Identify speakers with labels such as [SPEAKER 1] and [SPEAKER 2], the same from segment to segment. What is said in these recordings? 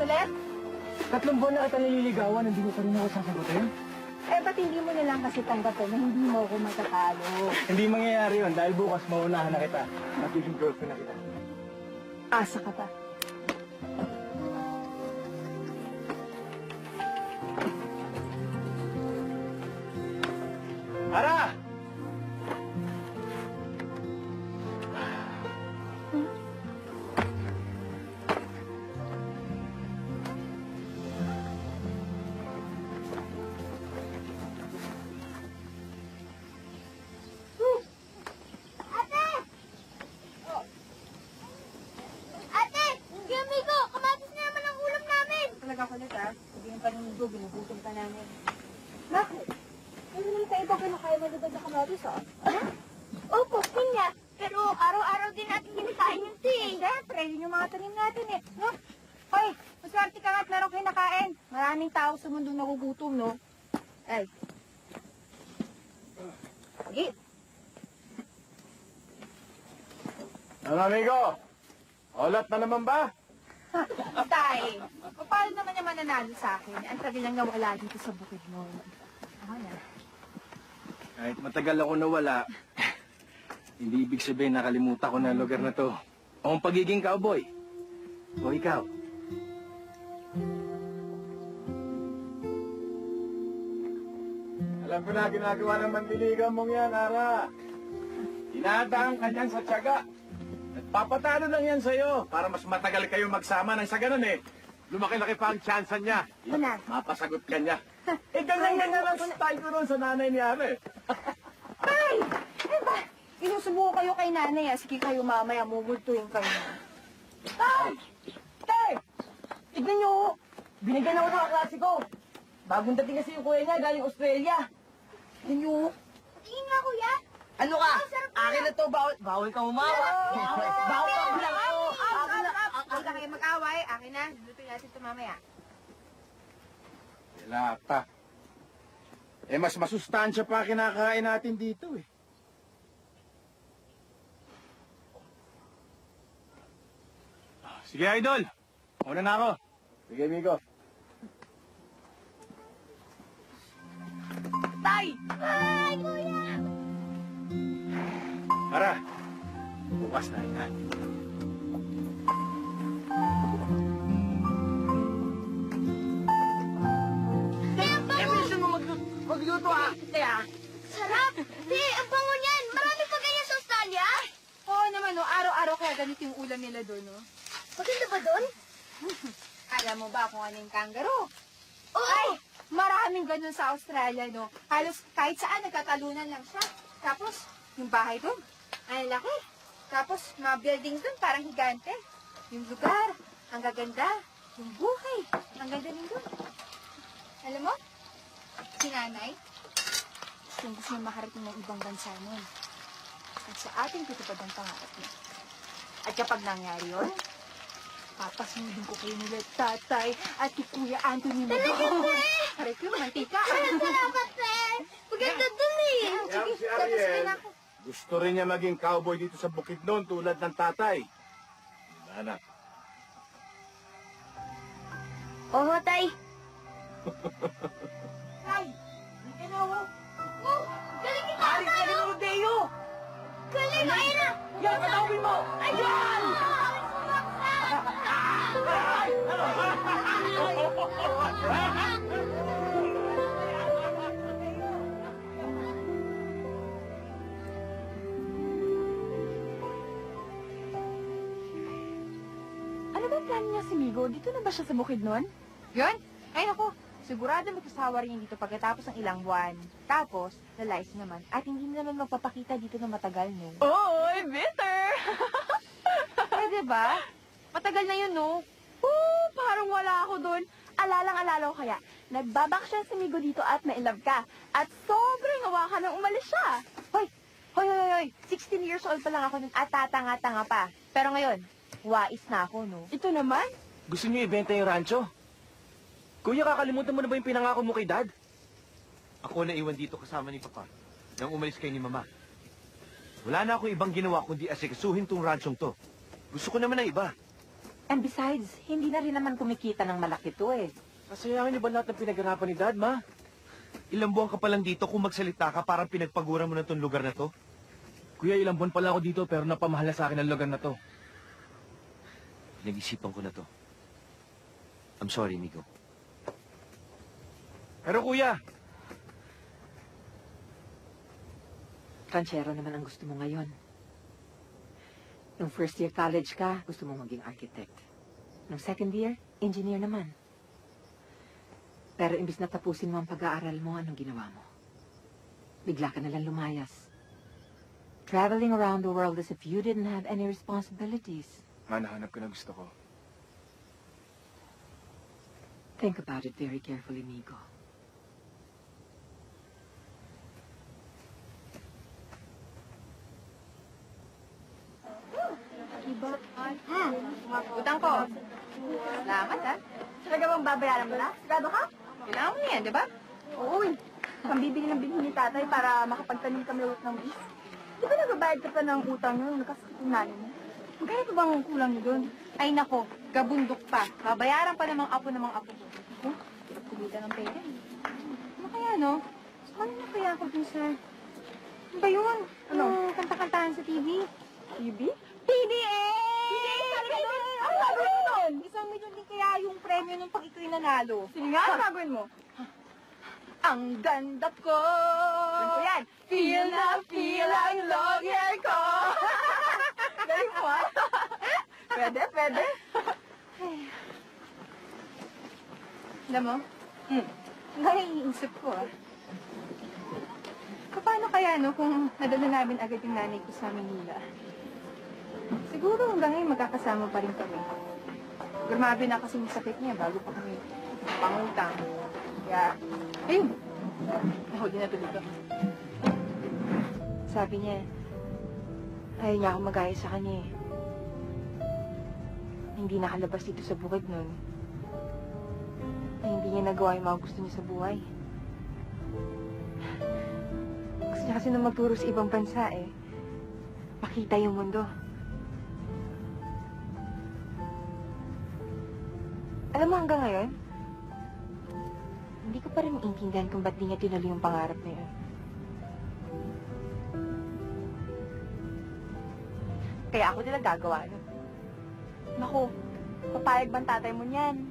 [SPEAKER 1] ulit?
[SPEAKER 2] 3 buwan na kita nililigawan, hindi mo pa rin ako sasagutin.
[SPEAKER 1] Eh, ba't hindi mo na lang kasi tanggapin na hindi mo ako matatalo?
[SPEAKER 2] Hindi mangyayari yun dahil bukas maunahan na kita. Magiging girlfriend na kita.
[SPEAKER 1] Asa ka pa.
[SPEAKER 2] Ara!
[SPEAKER 3] Ate! Hindi amigo! Kamatis na naman ang ulam namin!
[SPEAKER 1] Talaga kulit ha? Hindi yung paninigo, binugutom ka namin. Bakit? Hindi naman kayo ba kinakain mo diba sa kamatis ha?
[SPEAKER 3] Opo, pinya. Pero araw-araw din natin kinakain yung tea.
[SPEAKER 1] Siyempre, yun yung mga tanim natin eh. No? Hoy, maswerte ka nga at meron kinakain. Maraming tao sa mundo nagugutom, no? Ay. Sige.
[SPEAKER 2] Ano, amigo? Olat na naman ba?
[SPEAKER 1] Tay, paano naman niya mananalo sa akin? Ang tagal lang nawala dito sa bukid mo. Ako na.
[SPEAKER 2] Kahit matagal ako nawala, hindi ibig sabihin nakalimutan ko na ang lugar na to. O ang pagiging cowboy. O ikaw. Alam ko na ginagawa ng mandiligan mong yan, Ara. Tinadaan ka niyan sa tiyaga. Nagpapatalo lang yan sa'yo para mas matagal kayo magsama nang sa ganun eh. Lumaki-laki pa ang tsansa niya.
[SPEAKER 1] Una.
[SPEAKER 2] Mapasagot ka niya. Eh, ganyan nga lang style ko ron sa nanay ni Ate.
[SPEAKER 1] Tay! Eh ba? Inusubukan kayo kay nanay ah. Sige kayo mamaya, mumultuhin kayo. Tay! Tay! Tignan niyo, oh. Binigyan ako ng kaklase ko. Bagong dating kasi yung kuya niya galing Australia. Tignan niyo, oh.
[SPEAKER 3] Tingin nga, kuya.
[SPEAKER 4] Ano ka? Akin na to, bawal ka umawa. Bawal ka umawa.
[SPEAKER 1] Huwag na kayo mag-away. Akin na. Lutuin natin ito mamaya.
[SPEAKER 2] Wala pa. Eh, mas masustansya pa kinakain natin dito eh. Sige, Idol. Una na ako. Sige, amigo.
[SPEAKER 4] Tay!
[SPEAKER 3] Ay, kuya!
[SPEAKER 2] Tara. Bukas na yan.
[SPEAKER 4] Bilisan mo magluto ha. Kaya,
[SPEAKER 3] Sarap! Di, ang bango niyan! Marami pa ganyan sa Australia?
[SPEAKER 1] Oo naman, no. Araw-araw kaya ganito yung ulam nila doon, no.
[SPEAKER 3] Maganda ba doon?
[SPEAKER 1] Alam mo ba kung ano yung kangaroo?
[SPEAKER 3] Oo!
[SPEAKER 1] Ay! Maraming ganun sa Australia, no. Halos kahit saan nagkatalunan lang siya. Tapos, yung bahay doon, ang laki. Tapos, mga building doon, parang higante. Yung lugar, ang gaganda. Yung buhay, ang ganda rin doon. Alam mo, si nanay, gusto niya makarating ng ibang bansa nun. At sa ating tutupad ang pangarap niya. At kapag nangyari yun, papasundin ko kayo nila tatay at kay Kuya Anthony mo.
[SPEAKER 3] Talaga ba?
[SPEAKER 1] Aray ko, mantika.
[SPEAKER 3] Salamat, sir! Maganda doon eh!
[SPEAKER 2] Yan si
[SPEAKER 1] tapos
[SPEAKER 2] Ariel.
[SPEAKER 1] kayo na ako.
[SPEAKER 2] Gusto rin niya maging cowboy dito sa Bukidnon tulad ng tatay. Anak.
[SPEAKER 3] Oo, tay.
[SPEAKER 1] Tay, hindi na ako.
[SPEAKER 3] Oh, galing kita!
[SPEAKER 4] alis ka rin ng rodeo.
[SPEAKER 3] Galing! Ayun na!
[SPEAKER 4] Yan, patawin mo. Ayan!
[SPEAKER 1] Ano ba plan niya si Migo? Dito na ba siya sa bukid nun? Yun? Ay naku, sigurado magkasawa rin dito pagkatapos ng ilang buwan. Tapos, lalayas naman. At hindi naman magpapakita dito na matagal, no?
[SPEAKER 4] Oy, bitter!
[SPEAKER 1] Pwede ba? Matagal na yun, no?
[SPEAKER 4] Parang wala ako doon.
[SPEAKER 1] Alalang-alala ko kaya, nagbabakasyon si Migo dito at na-inlove ka. At sobrang nawa ka nang umalis siya. Hoy! Hoy, hoy, hoy! 16 years old pa lang ako nun at tatanga-tanga pa. Pero ngayon, wais na ako, no?
[SPEAKER 4] Ito naman?
[SPEAKER 5] Gusto niyo ibenta yung rancho? Kuya, kakalimutan mo na ba yung pinangako mo kay Dad?
[SPEAKER 6] Ako na iwan dito kasama ni Papa nang umalis kayo ni Mama. Wala na akong ibang ginawa kundi asikasuhin tong ranchong to. Gusto ko naman ng iba.
[SPEAKER 7] And besides, hindi na rin naman kumikita ng malaki to eh.
[SPEAKER 5] Masayangin niyo ba lahat ng pinaghirapan ni Dad, Ma?
[SPEAKER 6] Ilang buwan ka pa lang dito kung magsalita ka parang pinagpaguran mo na tong lugar na to?
[SPEAKER 5] Kuya, ilang buwan pala ako dito pero napamahal na sa akin ang lugar na to.
[SPEAKER 6] Nag-isipan ko na to. I'm sorry, Migo.
[SPEAKER 5] Pero kuya,
[SPEAKER 7] Ranchero naman ang gusto mo ngayon. Nung first year college ka, gusto mo maging architect. Nung second year, engineer naman. Pero imbis na tapusin mo ang pag-aaral mo, anong ginawa mo? Bigla ka nalang lumayas. Traveling around the world as if you didn't have any responsibilities.
[SPEAKER 5] hanahanap ko na gusto ko.
[SPEAKER 7] Think about it very carefully, Migo.
[SPEAKER 1] Utang ko. Salamat, ha?
[SPEAKER 3] Talaga bang babayaran mo na? Sigado ka?
[SPEAKER 1] Kailangan mo yan, di ba?
[SPEAKER 3] Oo eh. Pambibili ng bilhin ni tatay para makapagtanim kami ulit ng bis. Di ba nagbabayad ka pa ng utang nyo nung nakasakit yung nanay mo? Magkano pa bang kulang nyo doon?
[SPEAKER 1] Ay, nako. Gabundok pa. Babayaran pa namang apo ko. Oh, kumita ng pera. Ano kaya, no? Ano na kaya ako dun sa... Ano ba yun?
[SPEAKER 3] Ano?
[SPEAKER 1] Yung kanta-kantahan sa TV.
[SPEAKER 3] TV?
[SPEAKER 1] PBA!
[SPEAKER 3] Ano gagawin mo doon?
[SPEAKER 1] 1 milyon din kaya yung premyo nung pag ito'y nanalo.
[SPEAKER 3] Sige nga, ano gagawin mo?
[SPEAKER 1] Ang ganda ko!
[SPEAKER 3] Ganito yan.
[SPEAKER 1] Feel na feel ang long hair ko!
[SPEAKER 3] Galing mo ah. Pwede, pwede.
[SPEAKER 1] Alam mo? Naiisip ko ah. Paano kaya no kung nadala namin agad yung nanay ko sa Manila? Siguro hanggang ngayon magkakasama pa rin kami. Grabe na kasi yung sakit niya bago pa kami pangutang. Kaya, ayun. Nahuli na tuloy ko. Sabi niya, ayaw niya ako magaya sa kanya eh. Hindi nakalabas dito sa bukid nun. Na hindi niya nagawa yung mga gusto niya sa buhay. Gusto niya kasi nung magturo sa ibang bansa eh. Makita yung mundo. Alam mo hanggang ngayon, hindi ko pa rin maintindihan kung ba't di niya tinuloy yung pangarap na yun. Kaya ako nila gagawa nun.
[SPEAKER 3] Naku, papayag bang tatay mo niyan?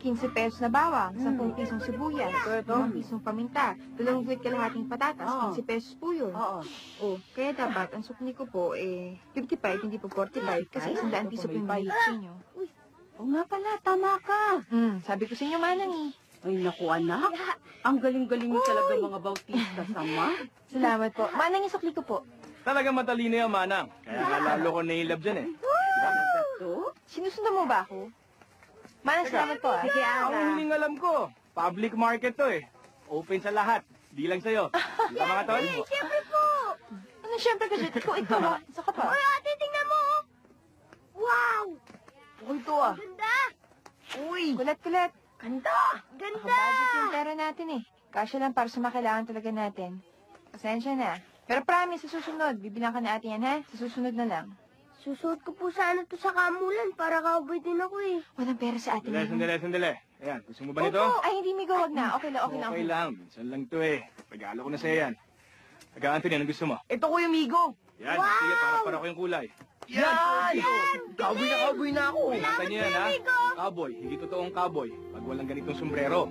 [SPEAKER 1] ₱15 na bawang, 10 pisong sibuyas, 5 pisong paminta, 2 buwit kalahating patatas,
[SPEAKER 3] Oo.
[SPEAKER 1] 15 pesos po yun.
[SPEAKER 3] Oo.
[SPEAKER 1] Oh, kaya dapat ang sukli ko po 55, hindi po 45, kasi 100 piso po yung mahigit sa inyo.
[SPEAKER 4] Oo nga pala, tama ka.
[SPEAKER 1] Sabi ko sa inyo, manang eh.
[SPEAKER 4] Ay, naku anak. Ang galing-galing mo talaga mga bautista, sama.
[SPEAKER 1] Salamat po. Manang yung sukli ko po.
[SPEAKER 2] Talagang matalino yan, Manang. Kaya nalalo ko nailab dyan eh.
[SPEAKER 4] Ito?
[SPEAKER 1] Sinusundan mo ba ako? Manang, salamat po ah.
[SPEAKER 3] Sige,
[SPEAKER 2] Ang
[SPEAKER 3] Ara.
[SPEAKER 2] huling alam ko, public market to eh. Open sa lahat. Di lang sa'yo. Di ba mga tol?
[SPEAKER 3] Siyempre po!
[SPEAKER 1] Ano, syempre kasi ito ha. Isa ka pa.
[SPEAKER 3] Uy, ate, tingnan mo! Wow!
[SPEAKER 4] Uy, ito ah.
[SPEAKER 3] Ganda!
[SPEAKER 4] Uy!
[SPEAKER 1] Kulat-kulat.
[SPEAKER 3] Ganda! Ganda!
[SPEAKER 1] Nakabudget yung pera natin eh. Kasya lang para sa mga kailangan talaga natin. Pasensya na. Pero promise, sa susunod, bibilang ka na atin yan ha? Sa susunod na lang.
[SPEAKER 3] Susuot ko po sana to sa kamulan para cowboy din ako eh.
[SPEAKER 1] Walang pera sa atin.
[SPEAKER 2] Sandali. Ayan, gusto mo ba nito?
[SPEAKER 1] Ay, hindi, Migo, wag na. Okay lang.
[SPEAKER 2] Okay lang. Minsan lang to eh. Regalo ko na sa'yo yan. Taga-Anthony, anong gusto mo?
[SPEAKER 4] Ito ko yung migo.
[SPEAKER 2] Yan, sige, para ko yung kulay.
[SPEAKER 4] Yan! Cowboy na ako.
[SPEAKER 2] Ingatan niyo yan, ha? Cowboy, hindi totoong cowboy. Pag walang ganitong sombrero.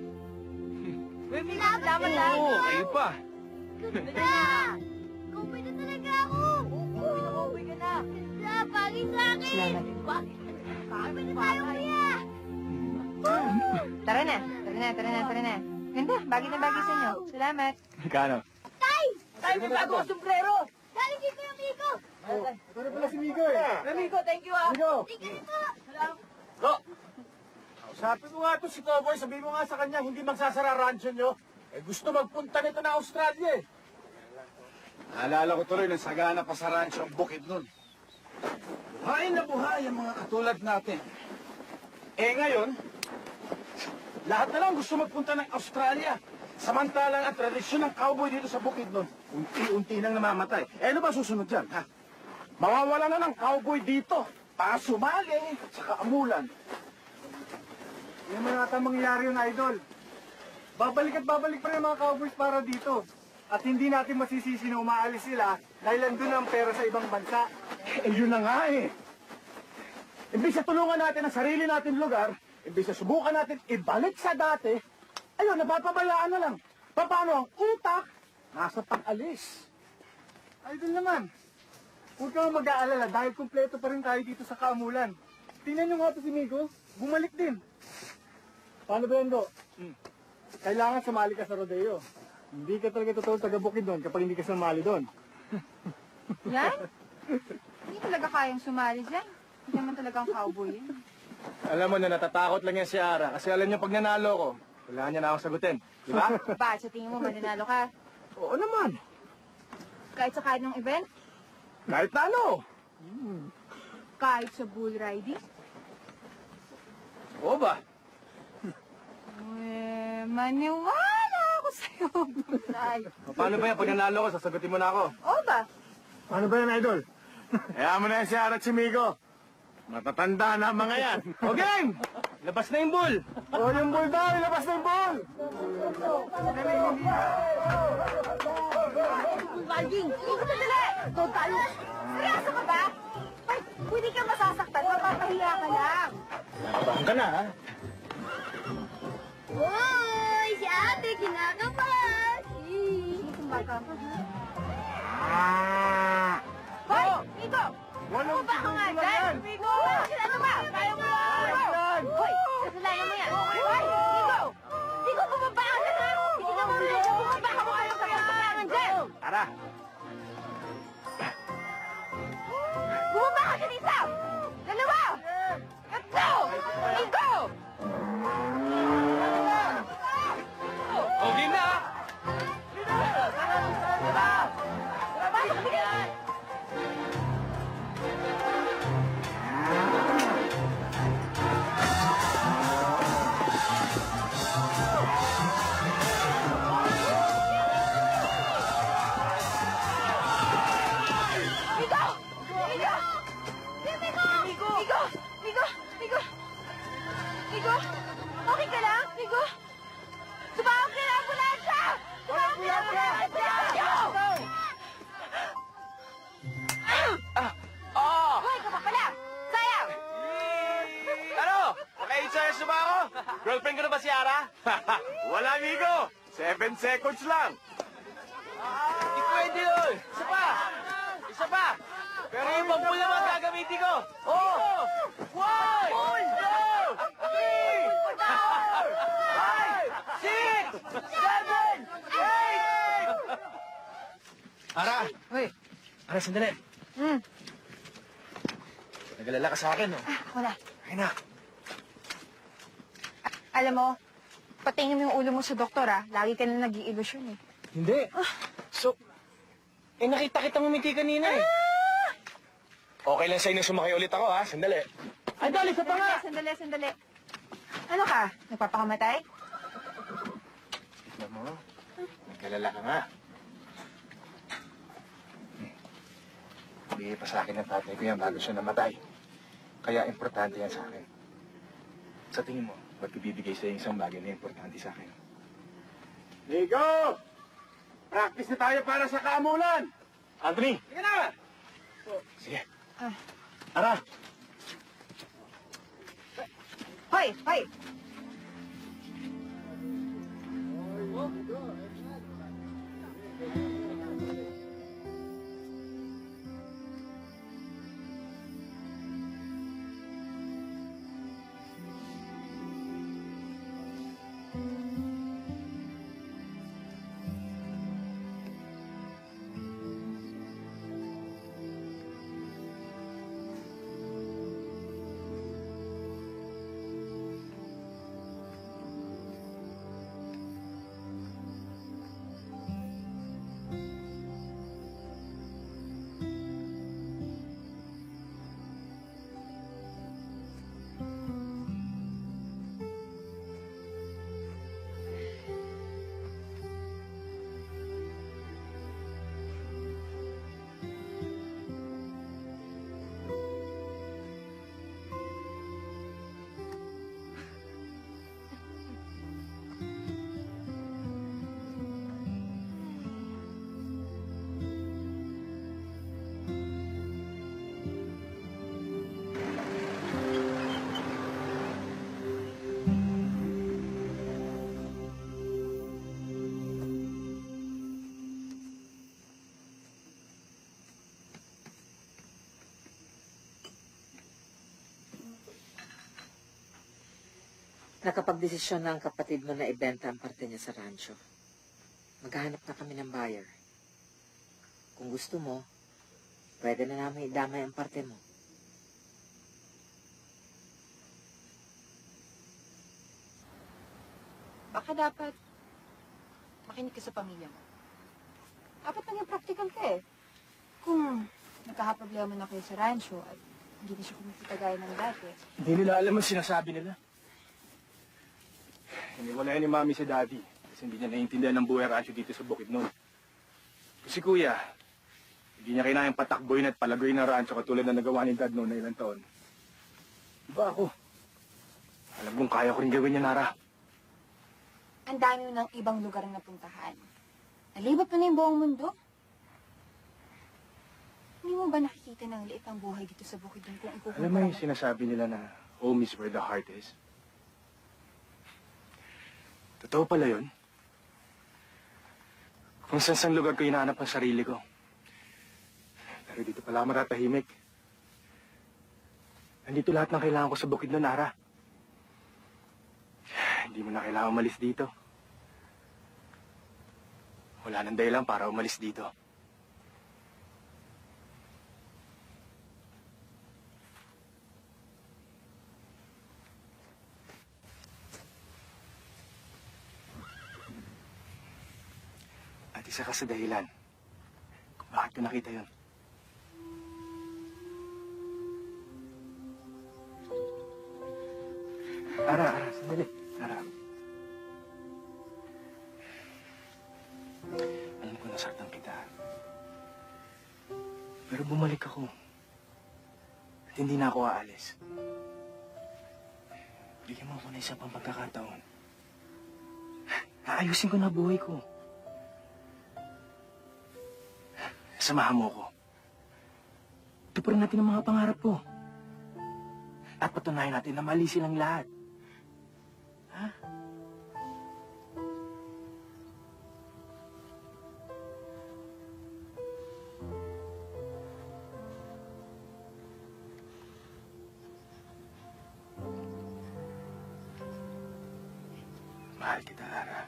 [SPEAKER 3] Salamat na!
[SPEAKER 2] Oo, kayo pa.
[SPEAKER 3] Ganda! Cowboy na talaga ako! Cowboy ka na! Ganda! Bagay sa akin!
[SPEAKER 1] Salamat.
[SPEAKER 3] Cowboy na tayo, kuya!
[SPEAKER 1] Tara na. Ganda, bagay na bagay sa inyo. Salamat.
[SPEAKER 2] Kano?
[SPEAKER 4] Tayo may bago ang sombrero.
[SPEAKER 3] Galing dito yung amigo!
[SPEAKER 2] Pero pala si Migo eh.
[SPEAKER 4] Amigo, thank you ah.
[SPEAKER 2] Migo!
[SPEAKER 3] Tingnan nito!
[SPEAKER 2] Go! Sabi mo nga to si Cowboy, sabi mo nga sa kanya, hindi magsasara rancho nyo. Eh gusto magpunta nito na Australia eh. Naalala ko tuloy nang sagana pa sa rancho ang bukid nun. Buhay na buhay ang mga katulad natin. Eh ngayon, lahat na lang gusto magpunta ng Australia. Samantalang ang tradisyon ng cowboy dito sa bukid nun, unti-unti nang namamatay. Eh, ano ba susunod dyan, ha? Mawawala na ng cowboy dito para sumali at saka amulan.
[SPEAKER 6] Yan man ata mangyayari yun, Idol. Babalik at babalik pa rin ang mga cowboys para dito. At hindi natin masisisi na umaalis sila dahil nandun ang pera sa ibang bansa.
[SPEAKER 2] Eh, yun na nga eh. Imbis na tulungan natin ang sarili natin lugar, imbis na subukan natin ibalik sa dati, ayun, napapabayaan na lang. Paano ang utak nasa pag-alis?
[SPEAKER 6] Idol naman, huwag kang mag-aalala dahil kumpleto pa rin tayo dito sa Kaamulan. Tingnan nyo nga ito si Migo, bumalik din. Paano ba yan, Do? Kailangan sumali ka sa rodeo. Hindi ka talaga totoo taga-bukid doon kapag hindi ka sumali doon.
[SPEAKER 1] Yan? Hindi talaga kayang sumali dyan. Hindi naman talagang cowboy yan.
[SPEAKER 6] Alam mo na natatakot lang yan si Ara kasi alam niya pag nanalo ko, wala niya na akong sagutin. Di ba?
[SPEAKER 1] Ba, sa tingin mo mananalo ka?
[SPEAKER 2] Oo naman.
[SPEAKER 1] Kahit sa kahit ng event?
[SPEAKER 2] Kahit na ano.
[SPEAKER 1] Kahit sa bull riding?
[SPEAKER 2] Oo ba?
[SPEAKER 1] Maniwala ako sa'yo, Buray.
[SPEAKER 6] Paano ba yan? Pag nanalo ko, sasagutin mo na ako.
[SPEAKER 1] Oo ba?
[SPEAKER 2] Ano ba yan, Idol? Kaya mo na yan si Ara at si Migo. Matatanda na ang mga yan.
[SPEAKER 6] O game! Labas na yung bull!
[SPEAKER 2] O, yung bull daw, ilabas na yung bull!
[SPEAKER 1] Riding! Sandali! Total! Seryoso ka ba? Ay, pwede ka masasaktan. Mapapahiya ka lang.
[SPEAKER 2] Nakabahan ka na, ha?
[SPEAKER 3] Uy! Si ate, kinakabahan!
[SPEAKER 1] Itong bata mo. Hoy! Migo!
[SPEAKER 2] Walang
[SPEAKER 1] Bumaba ka nga dyan! Migo! Ano ba? Kaya mo yan! Hoy! Kasalanan mo yan! Hoy! Migo! Migo, bumaba ka dyan ha! Hindi na mo rin! Bumaba ka mo kayong kapagpapangan dyan!
[SPEAKER 2] Tara!
[SPEAKER 1] Bumaba ka dyan isa! Dalawa! Tatlo! Migo!
[SPEAKER 6] O game na!
[SPEAKER 1] Pasok bilis! Migo! Migo! Migo! Migo! Migo! Migo! Migo! Okay ka lang? Migo! Tumawag ka na ang ambulansya! Tumawag ka na ang ambulansya! Hoy, ka pa pala! Sayang!
[SPEAKER 6] Ano? Naka-insayos na ba ako? Girlfriend ko na ba si Ara?
[SPEAKER 2] Wala, Migo! 7 seconds lang!
[SPEAKER 6] Hindi pwede yun! Isa pa! Isa pa! Pero yung ibang bull naman gagamitin ko! Oh! 1! 2! 3! 4! 5! 6! 7! 8! Ara!
[SPEAKER 1] Hoy!
[SPEAKER 6] Ara, sandali. Nagalala ka sa akin, no?
[SPEAKER 1] Wala.
[SPEAKER 6] Ay na.
[SPEAKER 1] Alam mo, patingin mo yung ulo mo sa doktor ah. Lagi ka na nag-iilusyon eh.
[SPEAKER 6] Hindi. So, nakita kita ngumiti kanina eh. Okay lang sa'yo na sumakay ulit ako, ha? Sandali.
[SPEAKER 2] Ay, dali, sa panga!
[SPEAKER 1] Sandali. Ano ka? Nagpapakamatay?
[SPEAKER 6] Alam mo, nagkalala ka nga. Bigay pa sa akin ng tatay ko yan bago siya namatay. Kaya importante yan sa akin. Sa tingin mo, ba't ko bibigay sa'yo isang bagay na importante sa akin?
[SPEAKER 2] Migo! Practice na tayo para sa Kaamulan!
[SPEAKER 6] Anthony!
[SPEAKER 2] Sige na!
[SPEAKER 6] Sige.
[SPEAKER 2] Ara!
[SPEAKER 1] Hoy!
[SPEAKER 7] Nakapagdesisyon na ang kapatid mo na ibenta ang parte niya sa rancho. Maghahanap na kami ng buyer. Kung gusto mo, pwede na namin idamay ang parte mo.
[SPEAKER 1] Baka dapat makinig ka sa pamilya mo. Dapat naging practical ka eh. Kung nagkakaproblema na kayo sa rancho at hindi na siya kumikita gaya ng dati,
[SPEAKER 6] Hindi nila alam ang sinasabi nila. Iniwalayan ni Mami si Daddy kasi hindi niya naiintindihan ng buhay rancho dito sa Bukidnon. Kasi kuya, hindi niya kailangang patakboyin at palagoyin ng rancho katulad na nagawa ni Dad noon na ilang taon. Iba ako. Alam kong kaya ko rin gawin niya, Nara.
[SPEAKER 1] ang dami mo ng ibang lugar na puntahan. Nalibot mo na yung buong mundo. Hindi mo ba nakikita ng liit ang buhay dito sa bukid kung ikukumpara
[SPEAKER 6] Alam mo yung
[SPEAKER 1] mo?
[SPEAKER 6] sinasabi nila na home is where the heart is? Totoo pala yun. Kung saan lugar ko hinahanap ang sarili ko. Pero dito pala ako matatahimik. Nandito lahat ng kailangan ko sa bukid na Nara. Hindi mo na kailangan umalis dito. Wala nang dahilan para umalis dito. At isa ka sa dahilan kung bakit ko nakita yun. Ara, sandali. Ara. Alam ko nasaktan kita. Pero bumalik ako. At hindi na ako aalis. Bigyan mo ako na isa pang pagkakataon. Aayusin ko na buhay ko. Samahan mo ko. Tuparin natin ang mga pangarap ko. At patunayan natin na mali silang lahat. Ha? Mahal kita, Ara.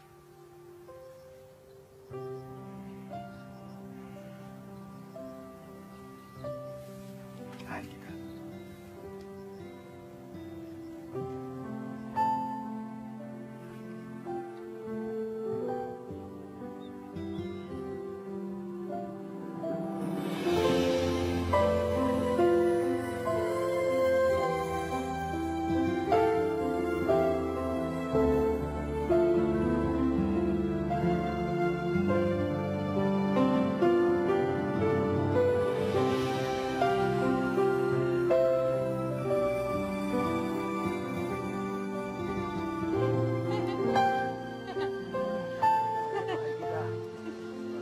[SPEAKER 6] Mahal kita.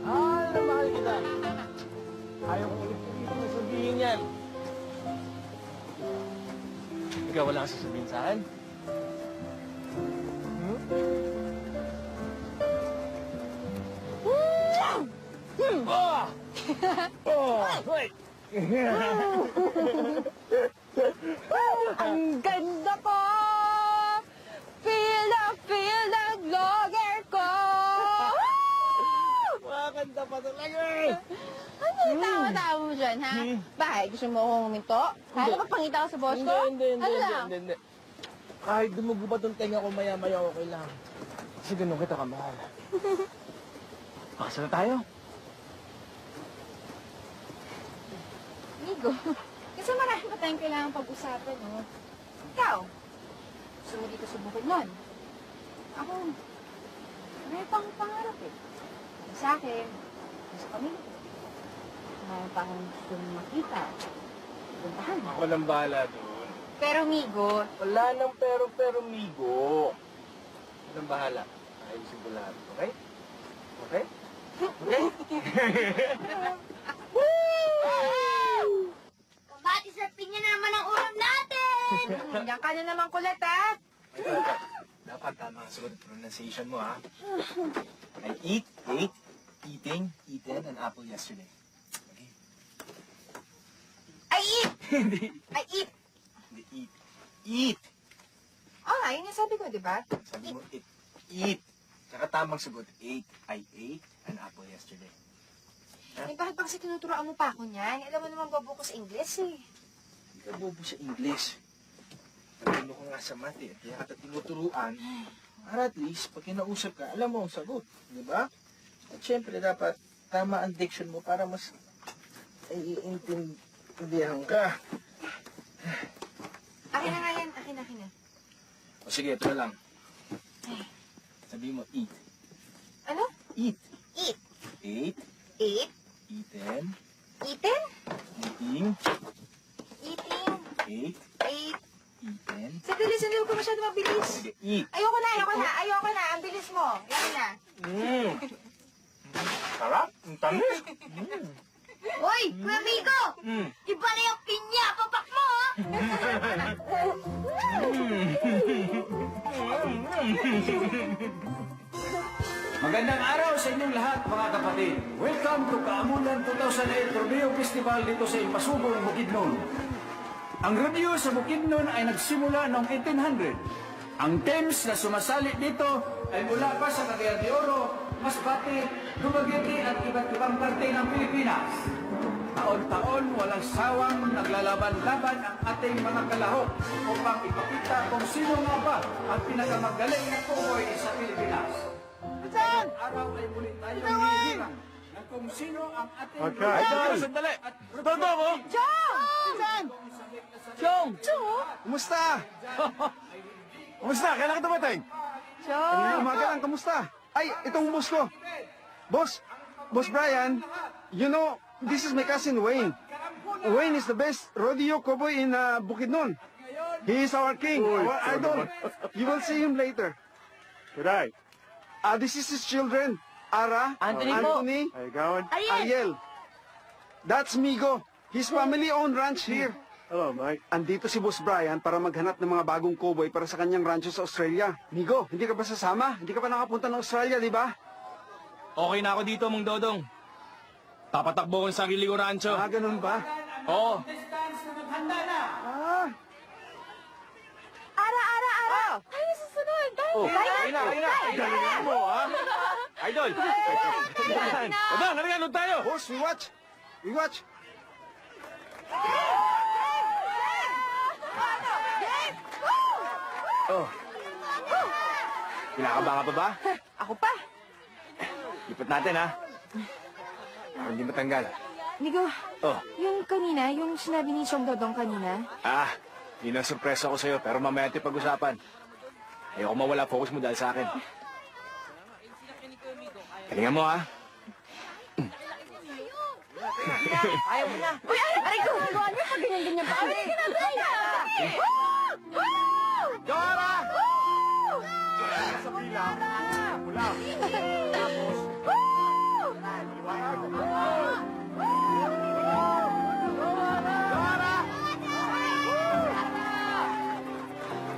[SPEAKER 6] Mahal na mahal kita. Ayaw ko ulit na sabihin yan. Ikaw wala kang sasabihin sa akin? Oh! Oh! Hoy!
[SPEAKER 1] Ang ganda po! Feel the vlogger ko!
[SPEAKER 6] Makakanta pa talaga!
[SPEAKER 1] Ano yung tawa-tawa mo dyan, ha? Bakit? Gusto mo akong huminto? Kaya ka pangita ka sa boss ko? Ano lang?
[SPEAKER 4] Hindi. Kahit dumugo pa tong tenga ko maya-maya, okay lang.
[SPEAKER 6] Kasi ganun kita kamahal. Pakasal na tayo.
[SPEAKER 1] Amigo, kasi marami pa tayong kailangan pag-usapan, no? Ikaw, gusto mo dito sa bukid nun? Ako, may pang pangarap eh. Sa akin, sa pamilya ko. May pang gusto mong makita. Puntahan.
[SPEAKER 6] Ako nang bahala doon.
[SPEAKER 1] Pero, amigo,
[SPEAKER 4] Wala nang pero, migo. Anong bahala? Ayusin ko lahat, okay? Okay?
[SPEAKER 3] Kabati sa pinya na naman ang ulam natin!
[SPEAKER 1] yan ka na naman kulit, ha?
[SPEAKER 4] Dapat tama ang sagot pronunciation mo, ha? I ate, eating, eaten an apple yesterday. Okay?
[SPEAKER 1] I eat!
[SPEAKER 4] Hindi.
[SPEAKER 1] I eat!
[SPEAKER 4] Hindi, eat. Eat!
[SPEAKER 1] Alright. nga, yun yung sabi ko, di ba?
[SPEAKER 4] Sabi mo, eat. Tsaka tamang sagot, I ate an apple yesterday.
[SPEAKER 1] Eh, bakit ba kasi tinuturoan mo pa ako niyan? Alam mo naman bobo ko sa English eh.
[SPEAKER 4] Hindi ka bobo sa English. Nagano ko nga sa math eh. Kaya kita tinuturuan. Para at least, pag kinausap ka, alam mo ang sagot. Di ba? At syempre, dapat tama ang diction mo para mas iintindihan ka.
[SPEAKER 1] Akin na nga yan, akin na.
[SPEAKER 4] O sige, ito na lang. Sabi mo, eat.
[SPEAKER 1] Ano?
[SPEAKER 4] Eat.
[SPEAKER 1] Eat.
[SPEAKER 4] Eat.
[SPEAKER 1] Eat.
[SPEAKER 4] Eaten.
[SPEAKER 1] Eaten?
[SPEAKER 4] Eating.
[SPEAKER 1] Eating.
[SPEAKER 4] Ate.
[SPEAKER 1] Eat.
[SPEAKER 4] Eaten.
[SPEAKER 1] Sandali, huwag ka masyado mabilis.
[SPEAKER 4] Sige, eat.
[SPEAKER 1] Ayoko na. Ang bilis mo. Yan na.
[SPEAKER 4] Sarap. Ang tamis.
[SPEAKER 3] Hoy, Kuya Migo! Iba na yung pinya, papak mo, ha?
[SPEAKER 2] Magandang araw sa inyong lahat, mga kapatid. Welcome to Kaamulan 2008 Rodeo Festival dito sa Impasugong, Bukidnon. Ang rodeo sa Bukidnon ay nagsimula noong 1800. Ang teams na sumasali dito ay mula pa sa Cagayan de Oro, Masbate, Dumaguete at iba't ibang parte ng Pilipinas. Taon-taon walang sawang naglalaban-laban ang ating mga kalahok upang ipakita kung sino nga ba ang pinakamagaling na cowboy sa Pilipinas. Ngayong araw ay muli tayong hihirang ng kung sino ang ating
[SPEAKER 6] Idol!
[SPEAKER 2] Sandali!
[SPEAKER 6] Todo mo?
[SPEAKER 3] Chong!
[SPEAKER 6] Kumusta? Kumusta? Kailan ka dumating? Kanina umaga lang, kumusta? Ay, itong boss ko. Boss Brian, you know, this is my cousin Wayne. Wayne is the best rodeo cowboy in Bukidnon. He is our king, our idol. You will see him later.
[SPEAKER 8] Right.
[SPEAKER 6] This is his children, Ara, Anthony, Ariel. That's Migo. His family-owned ranch here.
[SPEAKER 8] Hello, Mike.
[SPEAKER 6] Andito si Boss Brian para maghanap ng mga bagong cowboy para sa kanyang rancho sa Australia. Migo, hindi ka ba sasama? Hindi ka pa nakapunta ng Australia, di ba?
[SPEAKER 5] Okay na ako dito, Mang Dodong. Papatakbo ko sa sarili ko rancho.
[SPEAKER 6] Ganun ba?
[SPEAKER 5] Oo.
[SPEAKER 6] Ah,
[SPEAKER 3] Ara! Tayo na susunod! Tayo!
[SPEAKER 5] Galingan mo, ha? Idol! Aba, nariyan tayo!
[SPEAKER 6] boss, we watch. We watch.
[SPEAKER 5] Oh. Kinakaba ka pa ba?
[SPEAKER 1] Ako pa.
[SPEAKER 5] Lipat natin, ha? Para hindi matanggal.
[SPEAKER 1] Migo,
[SPEAKER 5] Oh.
[SPEAKER 1] yung kanina, yung sinabi ni Song Dodong kanina,
[SPEAKER 5] Yun ang surpresa ko sa'yo, pero mamaya natin pag-usapan. Ayoko mawala focus mo dahil sa akin. Galingan mo, ha?
[SPEAKER 1] ayaw mo na. Uy, aray ko! Gawaan mo pag ganyan-ganyan pa. Aray, ginagawa niya!
[SPEAKER 5] Dora!
[SPEAKER 6] Sa pila. Pula.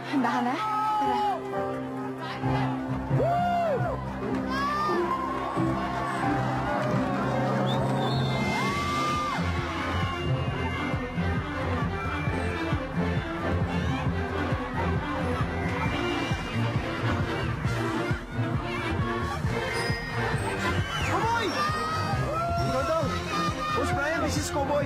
[SPEAKER 3] Handa ka na? Tara.
[SPEAKER 6] Cowboy! Dodong! Boss Brian, this is Cowboy.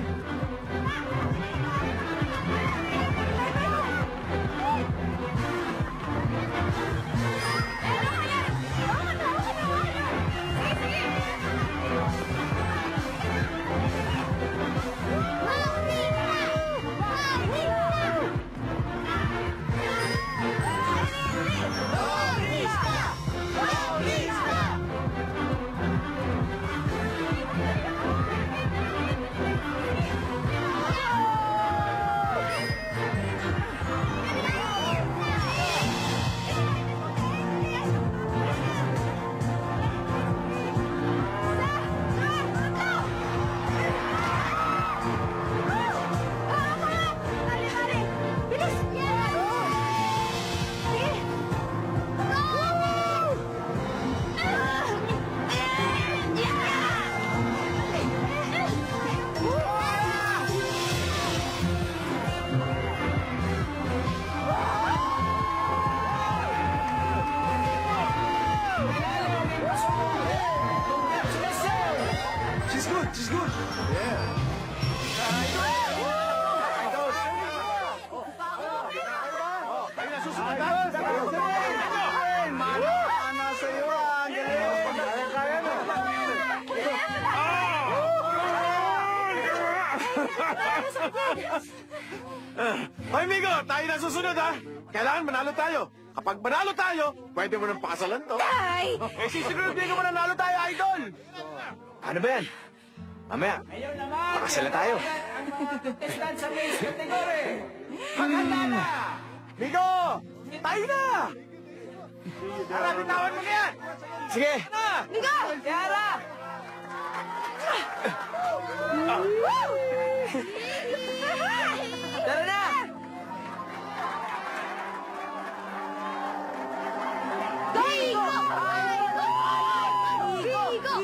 [SPEAKER 2] Hoy, Migo, tayo na susunod, ha? Kailangan manalo tayo. Kapag manalo tayo, pwede mo nang pakasalan to.
[SPEAKER 1] Tay!
[SPEAKER 2] Eh, sisunod din ko mananalo tayo, idol!
[SPEAKER 5] Ano ba yan? Mamaya, pakasala tayo.
[SPEAKER 2] Maghanda na! Migo, tayo na! Tara, bitawan mo na yan!
[SPEAKER 5] Sige!
[SPEAKER 1] Migo!
[SPEAKER 2] Yara! Tara na!
[SPEAKER 1] Migo! Migo!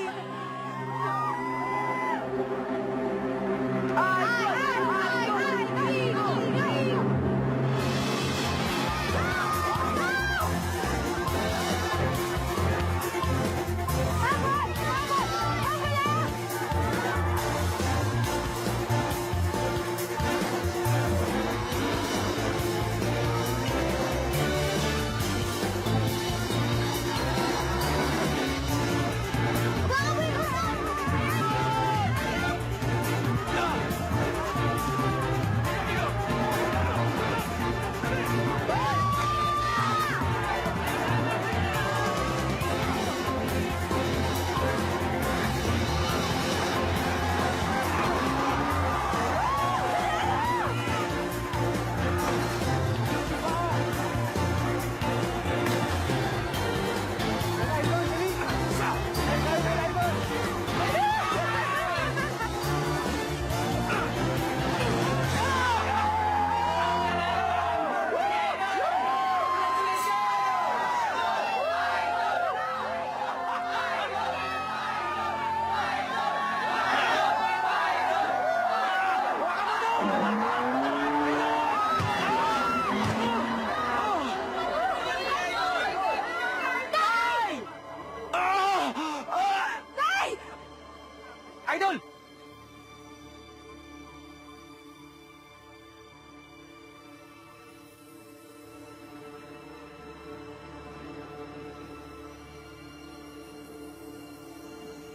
[SPEAKER 2] Idol!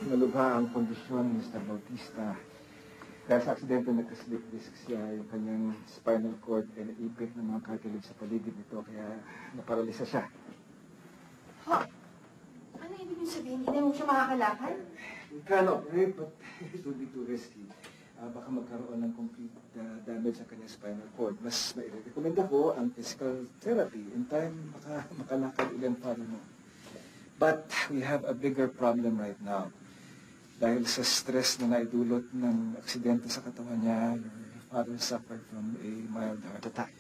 [SPEAKER 6] Nalubha ang kondisyon ni Mr. Bautista. Dahil sa aksidente nagka-slip disc siya, yung kanyang spinal cord ay naipit ng mga cartilage sa paligid nito, kaya naparalisa siya.
[SPEAKER 1] Ano ibig yung sabihin? Hindi na mo siya makakalakad?
[SPEAKER 6] We can operate, but it would be too risky. Baka magkaroon ng complete damage sa kanyang spinal cord. Mas mai-recommenda ko ang physical therapy. In time, makalakad ulit para mo. But we have a bigger problem right now. Dahil sa stress na naidulot ng aksidente sa katawan niya, your father suffered from a mild heart attack.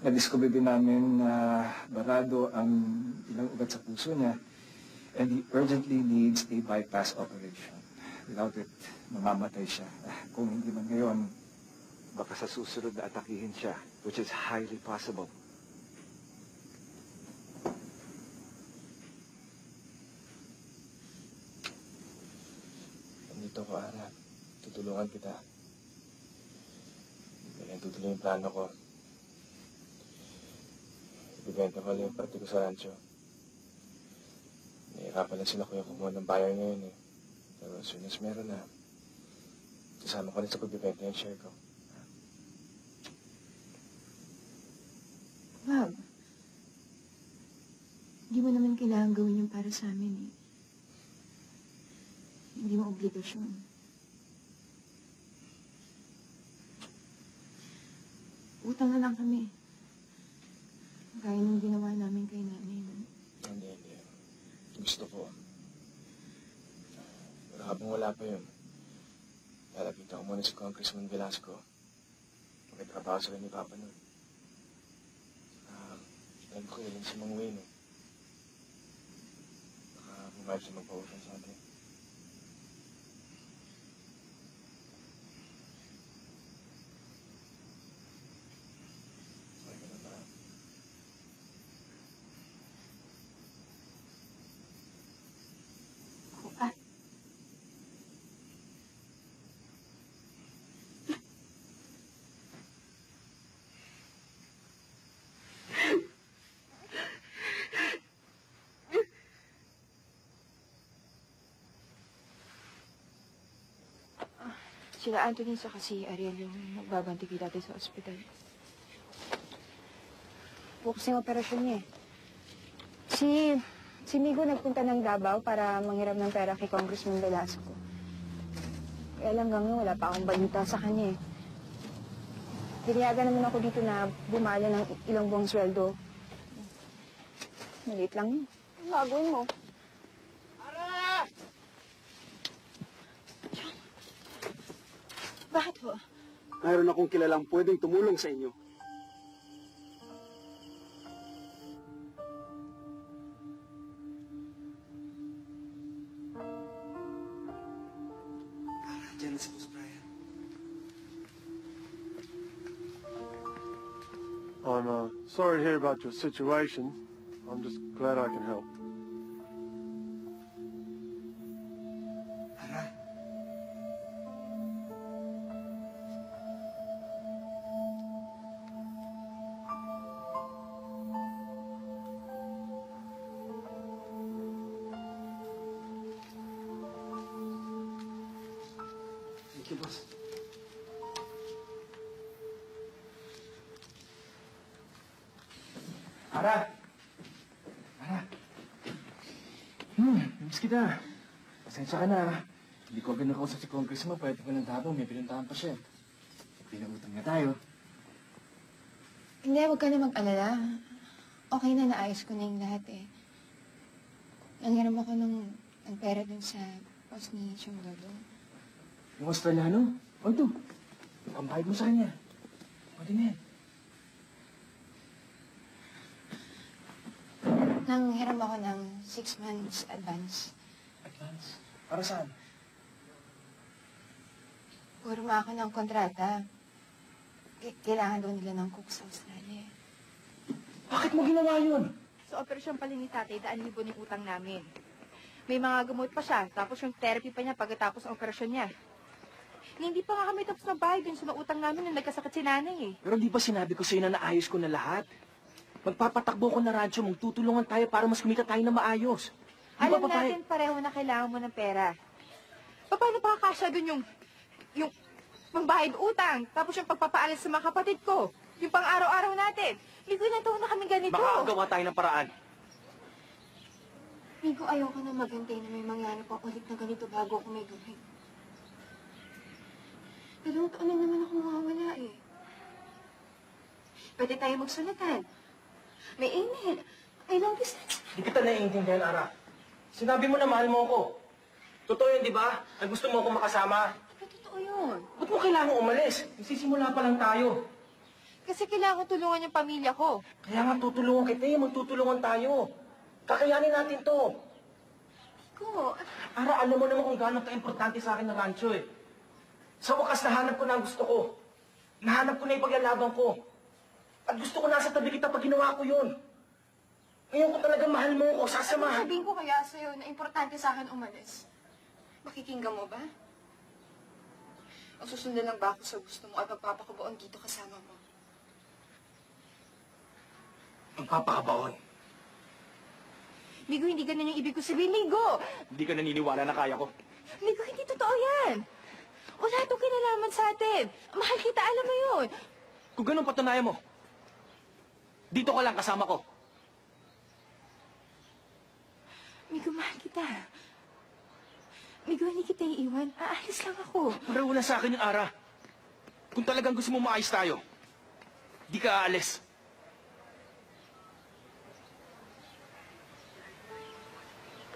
[SPEAKER 6] Na-discover din namin na barado ang ilang ugat sa puso niya, and he urgently needs a bypass operation. Without it, mamamatay siya. Kung hindi man ngayon, baka sa susunod na atakihin siya, which is highly possible.
[SPEAKER 4] Nandito ko, Ara. Tutulungan kita. Kaya tutuloy yung plano ko. Ibibenta ko lang yung parte ko sa rancho. Nahihirapan lang sila kuya kumuha ng buyer ngayon eh. Pero as soon as meron na, kasama ko rin sa pagbibenta yung share ko.
[SPEAKER 3] Wag. Hindi mo naman kailangan gawin yung para sa amin eh. Hindi mo obligasyon. Utang na lang kami. Gaya nung ginawa namin kay nanay. No?
[SPEAKER 4] Hindi. Gusto ko. Pero habang wala pa yun, lalapitan ko muna si Congressman Velasco. Magkatrabaho sila ni Papa nun. Alam ko ilan si Mang Wayne eh. Baka bumayag siya magpa-ocean sa atin. Okay ka na ba?
[SPEAKER 3] Sila Anthony sa kasi Ariel yung nagbabanti kay dati sa ospital. Bukas yung operasyon niya eh. Si Migo nagpunta ng Davao para manghiram ng pera kay Congressman Velasco. Kaya lang hanggang wala pa akong balita sa kanya eh. Tiniyaga naman ako dito na bumala ng ilang buwang sweldo. Maliit lang yun. Ang gagawin mo?
[SPEAKER 1] Bakit ho?
[SPEAKER 6] Mayroon akong kilalang pwedeng tumulong sa inyo.
[SPEAKER 4] Diyan si Boss Brian.
[SPEAKER 8] I'm sorry to hear about your situation. I'm just glad I can help.
[SPEAKER 4] Ara, thank you, boss. Ara! Ara! Miss kita. Pasensya ka na. Hindi ko agad nakausap si Congressman. Pwede pa ng Davao. May pinuntahan pa siya. Pinautang na tayo.
[SPEAKER 1] Hindi, huwag ka na mag-alala. Okay na, naayos ko na yung lahat eh. Nanghiram ako ng pera dun sa boss ni Chong Lolo.
[SPEAKER 4] Yung Australiano? O ito. Ang bayad mo sa kanya. Pwede na yan.
[SPEAKER 1] Nanghiram ako ng 6 months advance.
[SPEAKER 4] Advance? Para saan?
[SPEAKER 1] Purma ako ng kontrata. Kailangan daw nila ng cook sa Australia.
[SPEAKER 4] Bakit mo ginawa yun?
[SPEAKER 3] Sa operasyon pala ni tatay, 1,000 yung utang namin. May mga gamot pa siya, tapos yung therapy pa niya pagkatapos ng operasyon niya. Hindi pa nga kami tapos na bayad dun sa utang namin nung nagkasakit si nanay eh.
[SPEAKER 4] Pero di ba sinabi ko sa'yo na naayos ko na lahat? Magpapatakbo ko na rancho, magtutulungan tayo para mas kumita tayo na maayos. Di ba,
[SPEAKER 3] Alam
[SPEAKER 4] papayag?
[SPEAKER 3] natin pareho na kailangan mo ng pera. Paano pa kakasya dun yung pangbayad utang, tapos yung pagpapaalis sa mga kapatid ko, yung pang-araw-araw natin. Ligo na taon na kami ganito.
[SPEAKER 4] Baka gawa tayo ng paraan.
[SPEAKER 1] Migo, ayoko na maghintay na may mangyari pa ulit na ganito bago ako may gawin. Dalawang taon na naman ako mawawala eh. Pwede tayo magsulatan. May email. I long distance.
[SPEAKER 4] Di kita naiintindihan, Ara. Sinabi mo na mahal mo ako. Totoo yun, di ba? Na gusto mo akong makasama.
[SPEAKER 1] Pero totoo yun.
[SPEAKER 4] Ba't mo kailangan umalis? Nagsisimula pa lang tayo.
[SPEAKER 1] Kasi kailangan ko tulungan yung pamilya ko.
[SPEAKER 4] Kaya nga tutulungan kita eh. Magtutulungan tayo. Kakayanin natin to.
[SPEAKER 1] Ko,
[SPEAKER 4] Ara, alam mo naman kung gaano ka-importante sa akin ng rancho eh. Sa wakas, nahanap ko na ang gusto ko. Nahanap ko na yung paglalaban ko. At gusto ko nasa tabi kita pag ginawa ko yun. Ngayon ko talaga mahal mo ako, sasamahan.
[SPEAKER 1] sabihin ko kaya sa'yo na importante sa akin umalis. Makikinggan mo ba? O susundan lang ba ako sa gusto mo at magpapakubaon dito kasama mo?
[SPEAKER 4] Magpapakabaon.
[SPEAKER 3] Migo, hindi ganun yung ibig ko sabihin, Migo!
[SPEAKER 5] Hindi ka naniniwala na kaya ko.
[SPEAKER 3] Migo, hindi totoo yan! Wala itong kinalaman sa atin. Mahal kita, alam mo yun.
[SPEAKER 4] Kung ganun patunayan mo, dito ka lang kasama ko.
[SPEAKER 3] Migo, mahal kita. Migo, hindi kita iiwan. Aalis lang ako.
[SPEAKER 4] Pero wala sa akin yung Ara. Kung talagang gusto mo maayos tayo, di ka aalis.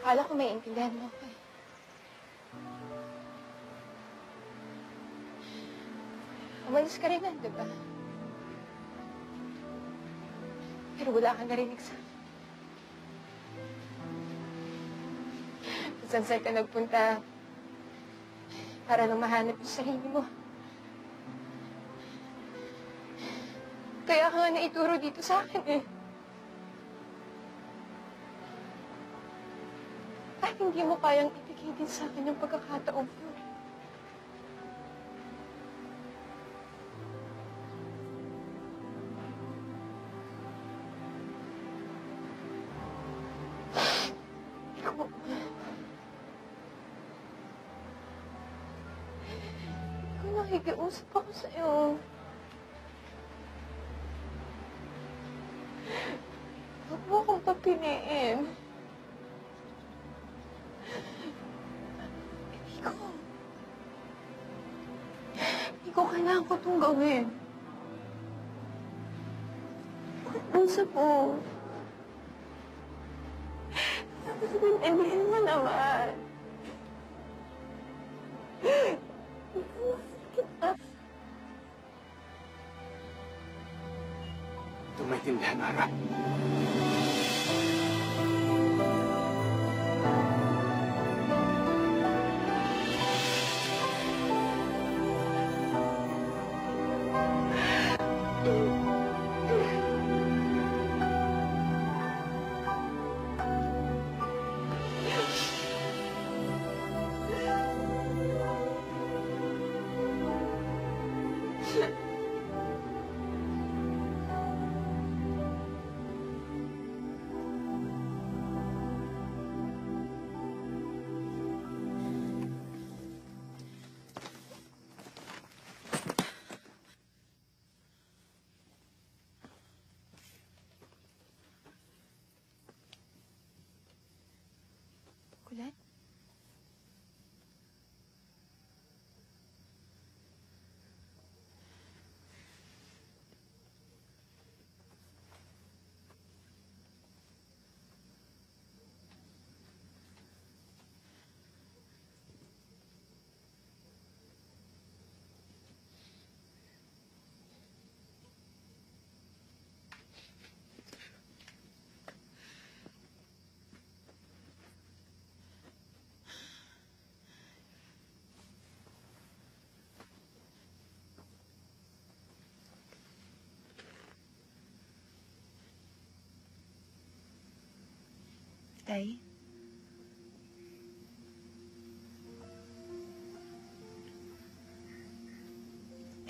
[SPEAKER 1] Akala ko may intindihan mo ko eh. Umalis ka rin na, di ba? Pero wala kang narinig sa akin. Saan ka nagpunta para nang mahanap yung sarili mo. Kaya ka nga naituro dito sa akin eh. At hindi mo kayang ibigay din sa akin yung pagkakataon ko. Ikaw
[SPEAKER 3] Nakikiusap ako sa'yo. Huwag mo akong papiniin. Hindi ko kailangan ko itong gawin. Usap mo. Tapos intindihin mo naman.
[SPEAKER 5] Ito maintindihan, Ara.
[SPEAKER 3] Kulat? Tay?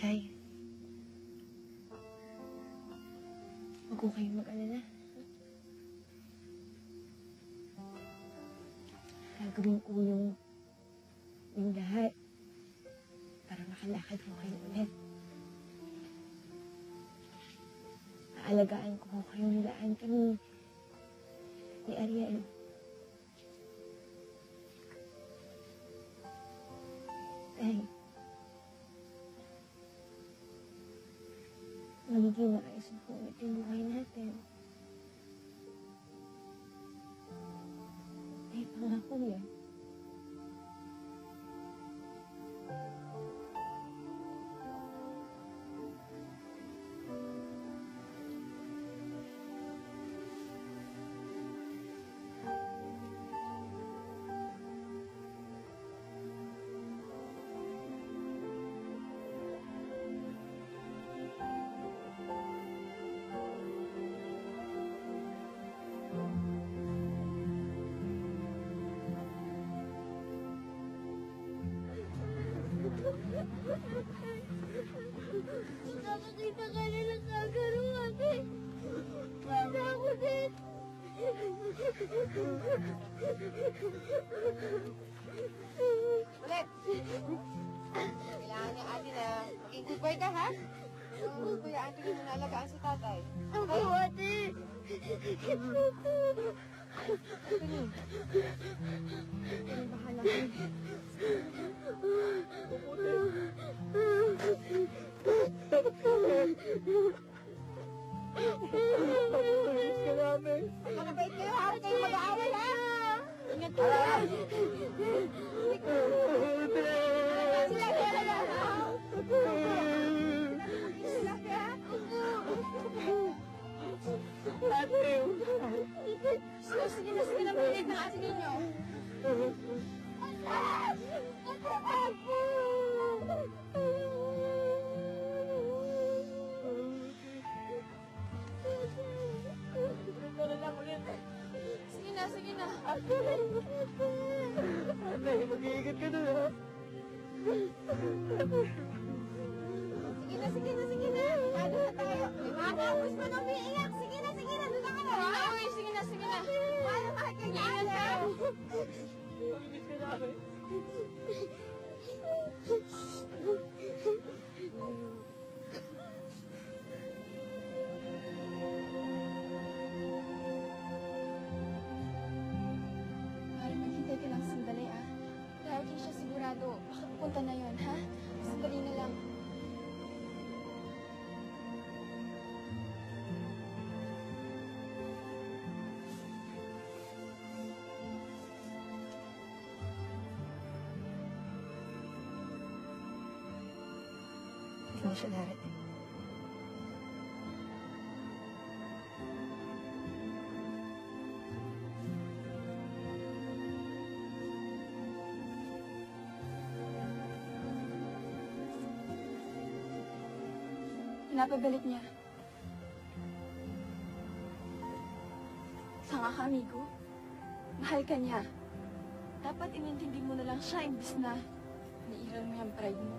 [SPEAKER 3] Tay? Huwag ko kayong mag-alala. Gagawin ko yung lahat para makalakad ko kayo ulit. Aalagaan ko kayong laan kami ni Ariel. Tay, magiging maayos na po ulit yung buhay natin. Tay, pangako yan.
[SPEAKER 9] Nakakita ka nila kagaruhan eh. Sana ako din.
[SPEAKER 1] Ulit! Kailangan niya ate na maging good boy ka, ha? Good boy ate mo na alagaan si tatay.
[SPEAKER 9] Ako ate.
[SPEAKER 1] Bahala ka. Makabait kayo, ha? Huwag kayong mag-aaway, ha? Ingat po, ha? Sila, sila, ha? Sila, ha? Sige na, maliit ng ate ninyo. Sige na.
[SPEAKER 6] Anay, mag-iingat ka na, ha?
[SPEAKER 1] Sige na. Ano na tayo? May mga kapos pa nang umiiyak. Sige na. Doon na ka na. Ay, sige na. Paano makikigyan ka?
[SPEAKER 6] Mag-iingat ka na, ha?
[SPEAKER 9] Mari, maghintay ka lang sandali, ah. Darating siya sigurado. Baka pupunta na yon, ha? Sandali na lang.
[SPEAKER 3] Hindi siya darating.
[SPEAKER 9] Pinapabalik niya. Sanga ka, amigo. Mahal ka niya. Dapat inintindi mo na lang siya imbis na niiral mo yung pride mo.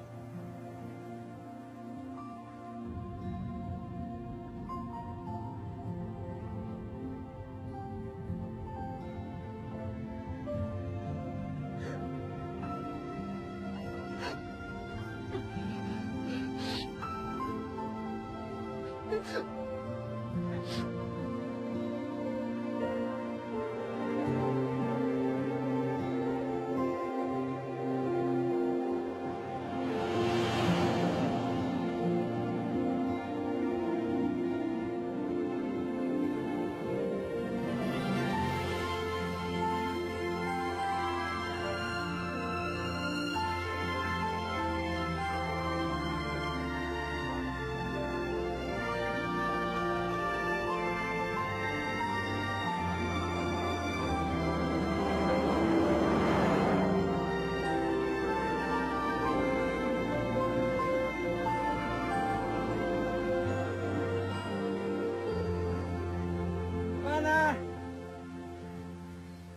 [SPEAKER 6] Mana!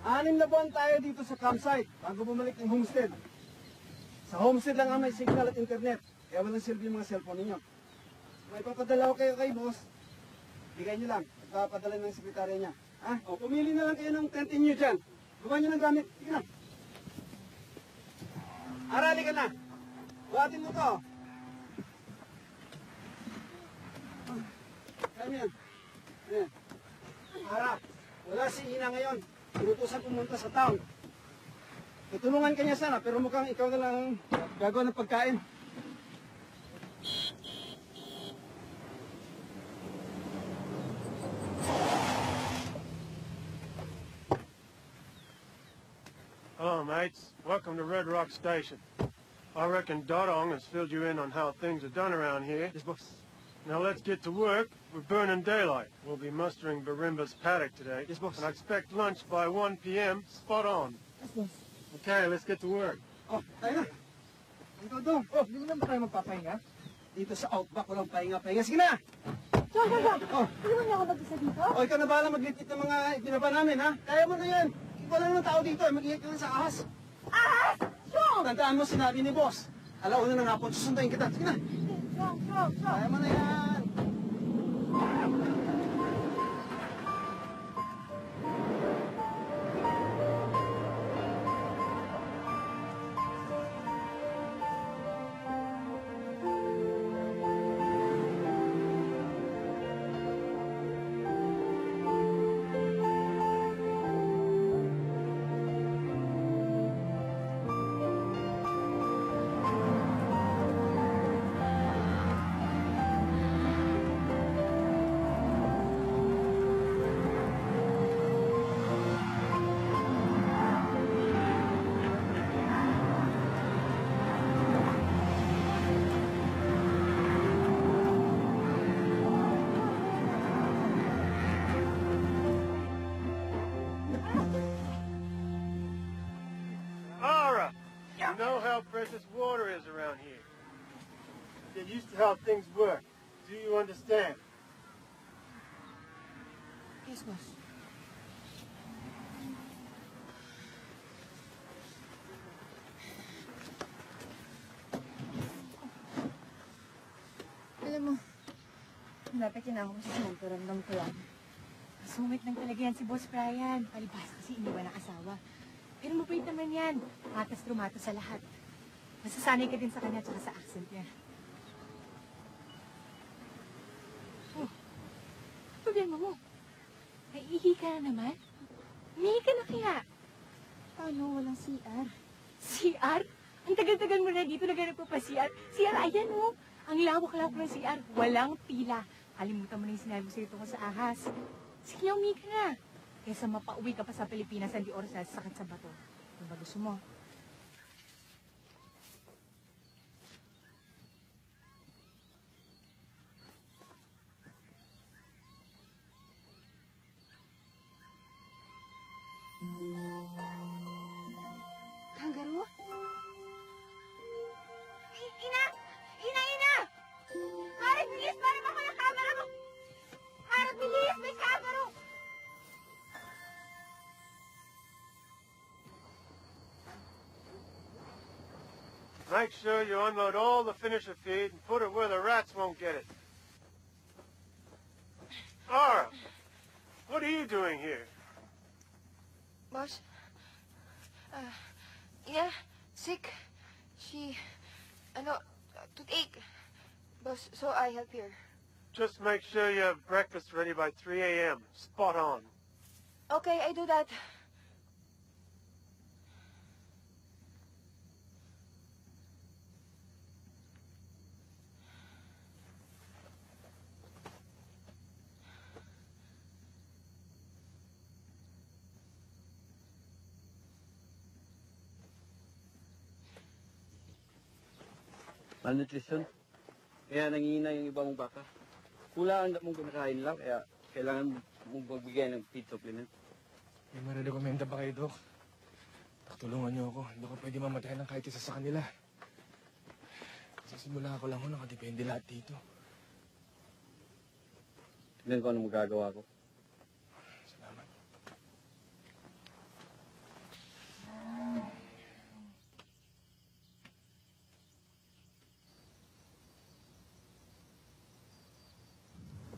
[SPEAKER 6] 6 na buwan tayo dito sa campsite bago bumalik ng homestead. Sa homestead lang ang may signal at internet, kaya walang silbi yung mga cellphone ninyo. May papadala ko kayo kay boss, bigay niyo lang, pagpapadala ng sekretarya niya. Ha? O, pumili na lang kayo ng tent inyo dyan. Gawa niyo ng gamit. Sige na. Arali ka na. Buhatin mo to. Kaya mo yan. Ayan. Ara, wala si Ina ngayon. Inutusan pumunta sa town. Tutulungan ka niya sana, pero mukhang ikaw na lang ang gagawa ng pagkain.
[SPEAKER 8] Hello, mates. Welcome to Red Rock Station. I reckon Dodong has filled you in on how things are done around here.
[SPEAKER 6] Yes, boss.
[SPEAKER 8] Now let's get to work. We're burning daylight. We'll be mustering Barimba's paddock today.
[SPEAKER 6] Yes, boss.
[SPEAKER 8] And I expect lunch by 1 p.m. Spot on.
[SPEAKER 6] Yes, boss.
[SPEAKER 8] Okay, let's get to work.
[SPEAKER 6] Oh, tayo na. Ito, Dong. Oh, hindi mo naman tayo magpapahinga. Dito sa Outback, walang pahinga-pahinga. Sige na!
[SPEAKER 9] Chong!
[SPEAKER 6] Oh,
[SPEAKER 9] Hindi mo niya ako mag-isa dito?
[SPEAKER 6] oh, ikaw na bahala maglitit ng mga binaba namin, ha? Kaya mo na yan. Wala naman tao dito, eh. Mag-iit ka lang sa ahas.
[SPEAKER 9] Ahas! Chong!
[SPEAKER 6] Tandaan mo, sinabi ni boss. Alauna na nga po, susunduin kita. Sige na.
[SPEAKER 9] Chong!
[SPEAKER 6] Kaya mo na yan.
[SPEAKER 8] Ara! You know how precious water is around here. Get used to how things work. Do you understand?
[SPEAKER 3] Yes, boss.
[SPEAKER 1] Alam mo, malapit yun ako sa saan, pero ramdam ko lang.
[SPEAKER 3] Sumit lang talaga yan si Boss Brian. Palibas kasi iniwan ng asawa. Pero mabait naman yan. Matas trumato sa lahat. Masasanay ka din sa kanya at sa accent niya. Oh, problema mo. Naiihi ka na naman? Umihi ka na kaya.
[SPEAKER 9] Paano? Walang CR.
[SPEAKER 3] CR? Ang tagal-tagal mo na dito naghanap pa CR. CR, ayan oh. Ang lawak-lawak ng CR. Walang pila. Kalimutan mo na yung sinabi ko sa'yo tungkol sa ahas. Sige na, umihi ka na. Kesa mapauwi ka pa sa Pilipinas, hindi oras na sakit sa bato. Ano ba gusto mo?
[SPEAKER 1] Kangaroo? Ina! Ina! Ina! Harap, bilis! Parang ako ng camera mo! Harap, bilis! May kangaroo!
[SPEAKER 8] Make sure you unload all the finisher feed and put it where the rats won't get it. Ara, what are you doing here?
[SPEAKER 3] Boss? Ina, sick. She, toothache. Boss, so I help her.
[SPEAKER 8] Just make sure you have breakfast ready by 3 a.m. Spot on.
[SPEAKER 3] Okay, I do that.
[SPEAKER 6] Malnutrition. Kaya nangihina yung iba mong baka. Kulang ang mong kinakain lang, kaya kailangan mong magbigay ng feed supplement.
[SPEAKER 4] May marirekomenda ba kayo, Dok? Tulungan niyo ako. Hindi ko pwede mamatay ng kahit isa sa kanila. Sa simula ko lang ho, nakadepende lahat dito.
[SPEAKER 6] Tignan ko anong magagawa ko.
[SPEAKER 4] Salamat.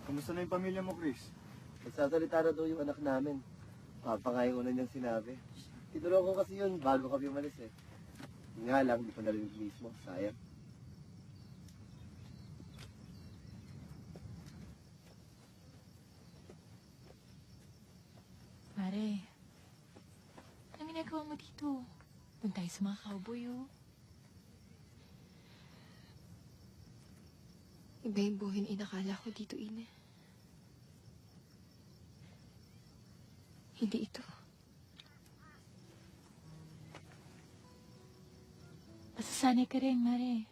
[SPEAKER 6] Kamusta na yung pamilya mo, Chris? Nagsasalita na daw yung anak namin. Papangayon una niyang sinabi. Tinuro ko kasi yun bago kami umalis eh. Yun nga lang, di pa narinig mismo. Sayang.
[SPEAKER 3] Pare, anong ginagawa mo dito? Doon tayo sa mga cowboy, oh.
[SPEAKER 9] Iba yung buhay na inakala ko dito, Ina. Hindi ito.
[SPEAKER 3] Masasanay ka rin, Mare.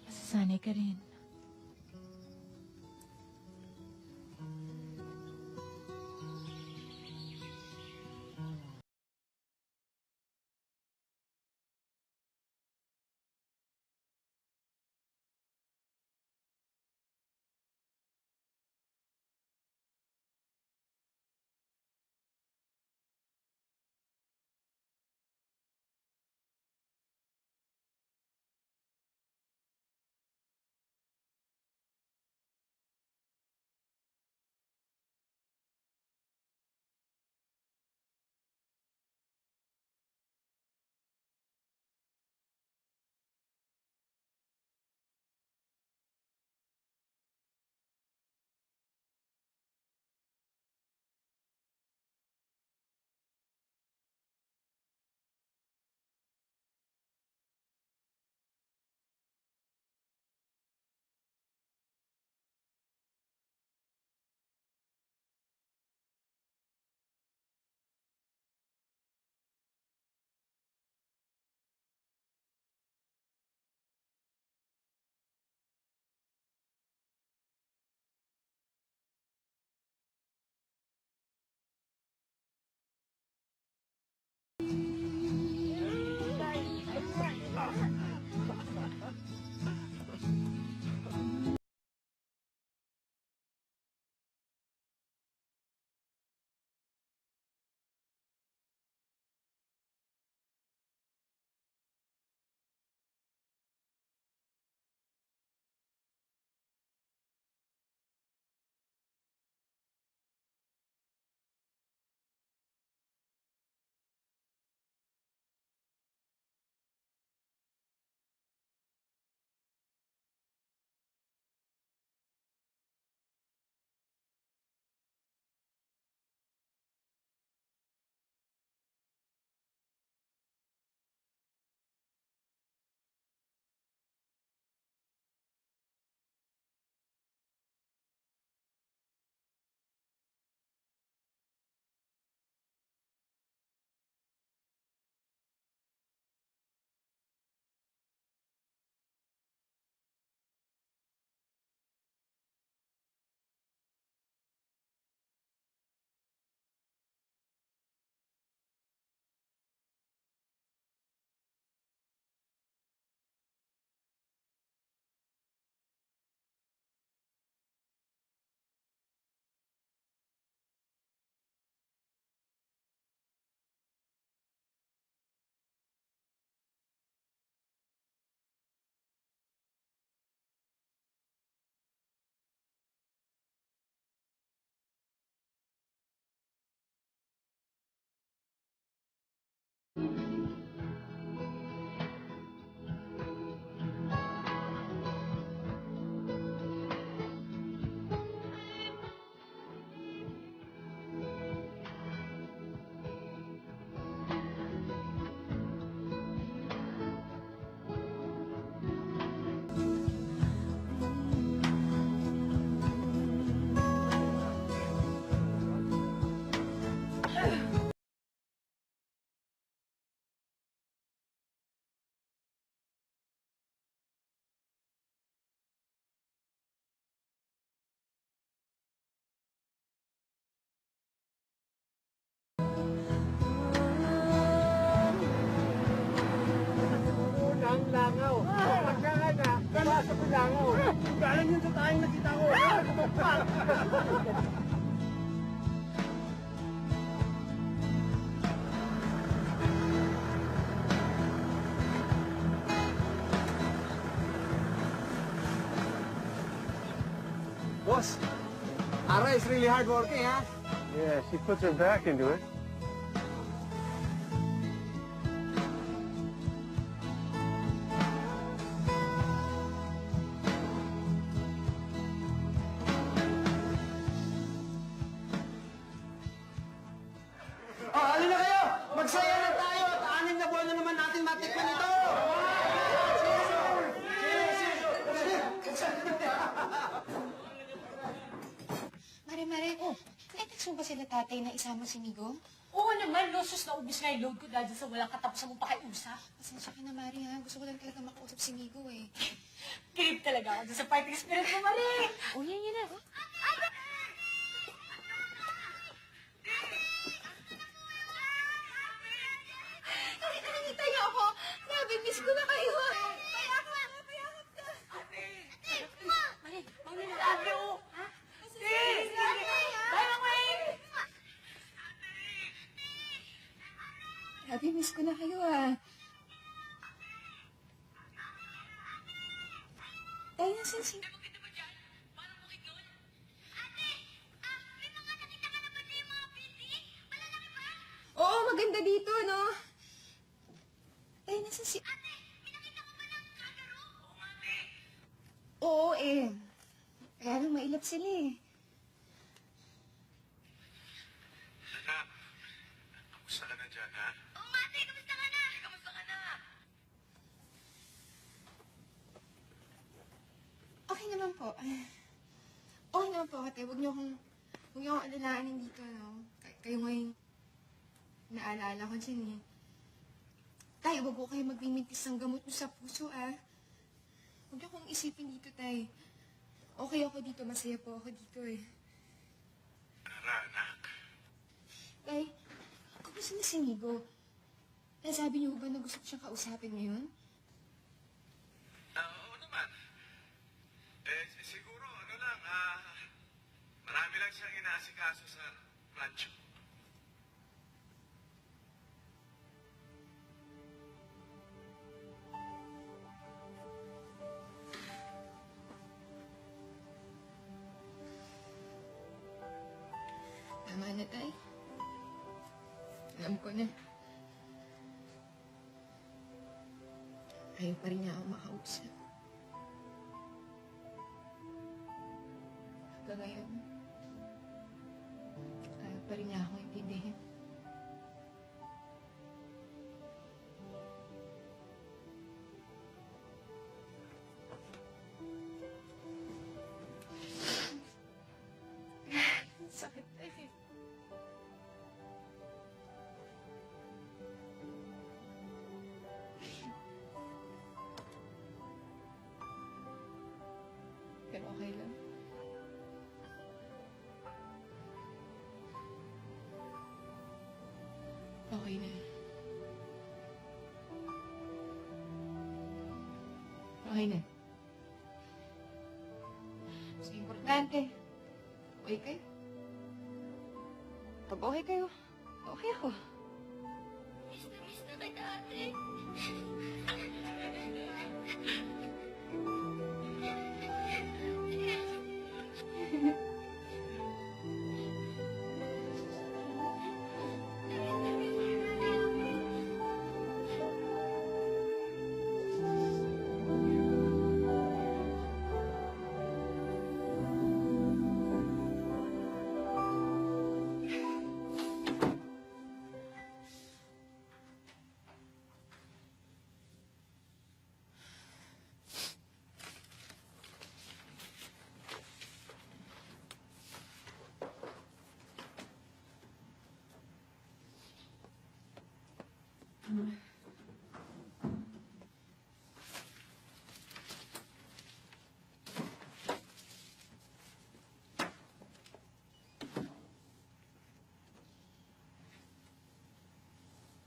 [SPEAKER 3] Masasanay ka rin.
[SPEAKER 6] ako. Galing yun sa tayong nakita ko. Boss, Ara is really hard working, ha?
[SPEAKER 8] Yeah, she puts her back into it.
[SPEAKER 6] Oh, alin na kayo! Magsaya na tayo at 6 na buwan na naman natin matikman ito!
[SPEAKER 1] Mare, na-text mo ba sila tatay na isama si Migo?
[SPEAKER 10] Oo naman, losos na ubis nga yung load ko dahil sa walang katapos mong pakiusap.
[SPEAKER 1] Pasensya ka na, Mari, ha? Gusto ko lang talaga makausap si Migo, eh.
[SPEAKER 10] Kilip talaga ako dun sa fighting spirit mo, Marie!
[SPEAKER 1] Oh, yan na. Nakita niyo ako! Grabe, miss ko na kayo! Payakap ka!
[SPEAKER 10] Marie, mauna na ate, oh! Ha? Bye, Marie!
[SPEAKER 1] Grabe, miss ko na kayo, ah. Tayo na, Sinsi. Oo, maganda dito, no? Tayo na, Sinsi. Oo, eh. Kaya lang mailap sila, eh.
[SPEAKER 5] Kamusta ka na dyan, ha?
[SPEAKER 1] Okay naman po. Okay naman po, ate. Huwag niyo akong alalahanin dito, no? Kayo ngayon, naalala ko dyan, eh. Tay, huwag ko kayo magmimintis ng gamot mo sa puso, ah. Huwag niyo akong isipin dito, tay. Okay ako dito. Masaya po ako dito, eh.
[SPEAKER 5] Ara, anak.
[SPEAKER 1] Tay, kumusta na si Migo? Nasabi niyo ba na gusto ko siyang kausapin ngayon?
[SPEAKER 5] Oo naman. Siguro, marami lang siyang inaasikaso sa rancho.
[SPEAKER 1] Tama na, tay. Alam ko na. Ayaw pa rin niya ako makausap. Hanggang ngayon, ayaw pa rin niya akong intindihin. Sakit, tay. Pero okay lang. Okay na. Okay na. Mas importante, okay kayo. Pag okay kayo, okay ako.
[SPEAKER 10] Miss na kita, ate.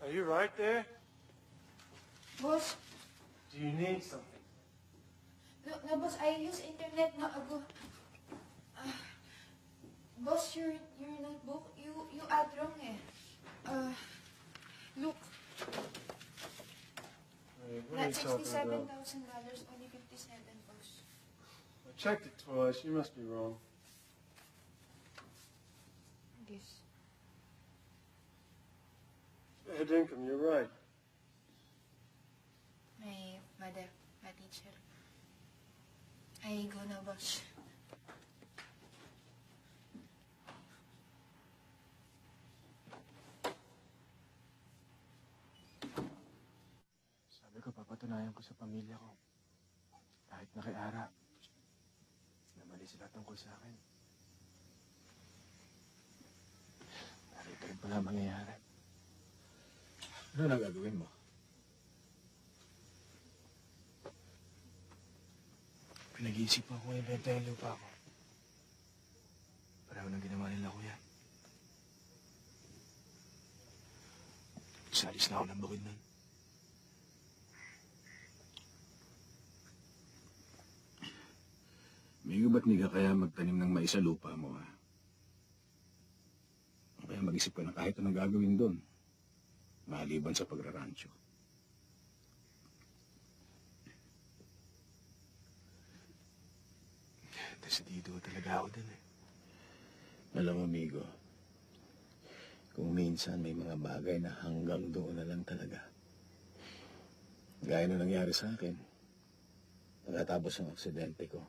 [SPEAKER 8] Are you right there?
[SPEAKER 1] Boss,
[SPEAKER 8] Do you need something?
[SPEAKER 1] No, boss, I use internet na ago. Boss, your notebook, you add wrong eh. Look,
[SPEAKER 8] Hey, what are
[SPEAKER 1] not
[SPEAKER 8] you talking about?
[SPEAKER 1] $67,000, only 57, boss.
[SPEAKER 8] I checked it twice. You must be wrong.
[SPEAKER 1] Yes.
[SPEAKER 8] Hey, Dinkum, you're right.
[SPEAKER 1] My mother, my teacher. I go na, boss.
[SPEAKER 5] Sabi ko, papatunayan ko sa pamilya ko. Kahit na kay Ara, na mali sila tungkol sa akin. Pero ito rin pala mangyayari.
[SPEAKER 2] Ano nang gagawin mo?
[SPEAKER 5] Pinag-iisipan ko ibenta yung lupa ko. Pareho nang ginawa nila, kuya. Salis na ako ng bukid nun.
[SPEAKER 2] Migo, ba't hindi ka kaya magtanim ng mais sa lupa mo, ha? O kaya mag-isip ka na kahit anong gagawin doon. Maliban sa pagrarancho.
[SPEAKER 5] Desidido talaga ako dun eh.
[SPEAKER 2] Alam mo, amigo, kung minsan may mga bagay na hanggang doon na lang talaga. Gaya na nangyari sa akin. Pagkatapos ng aksidente ko,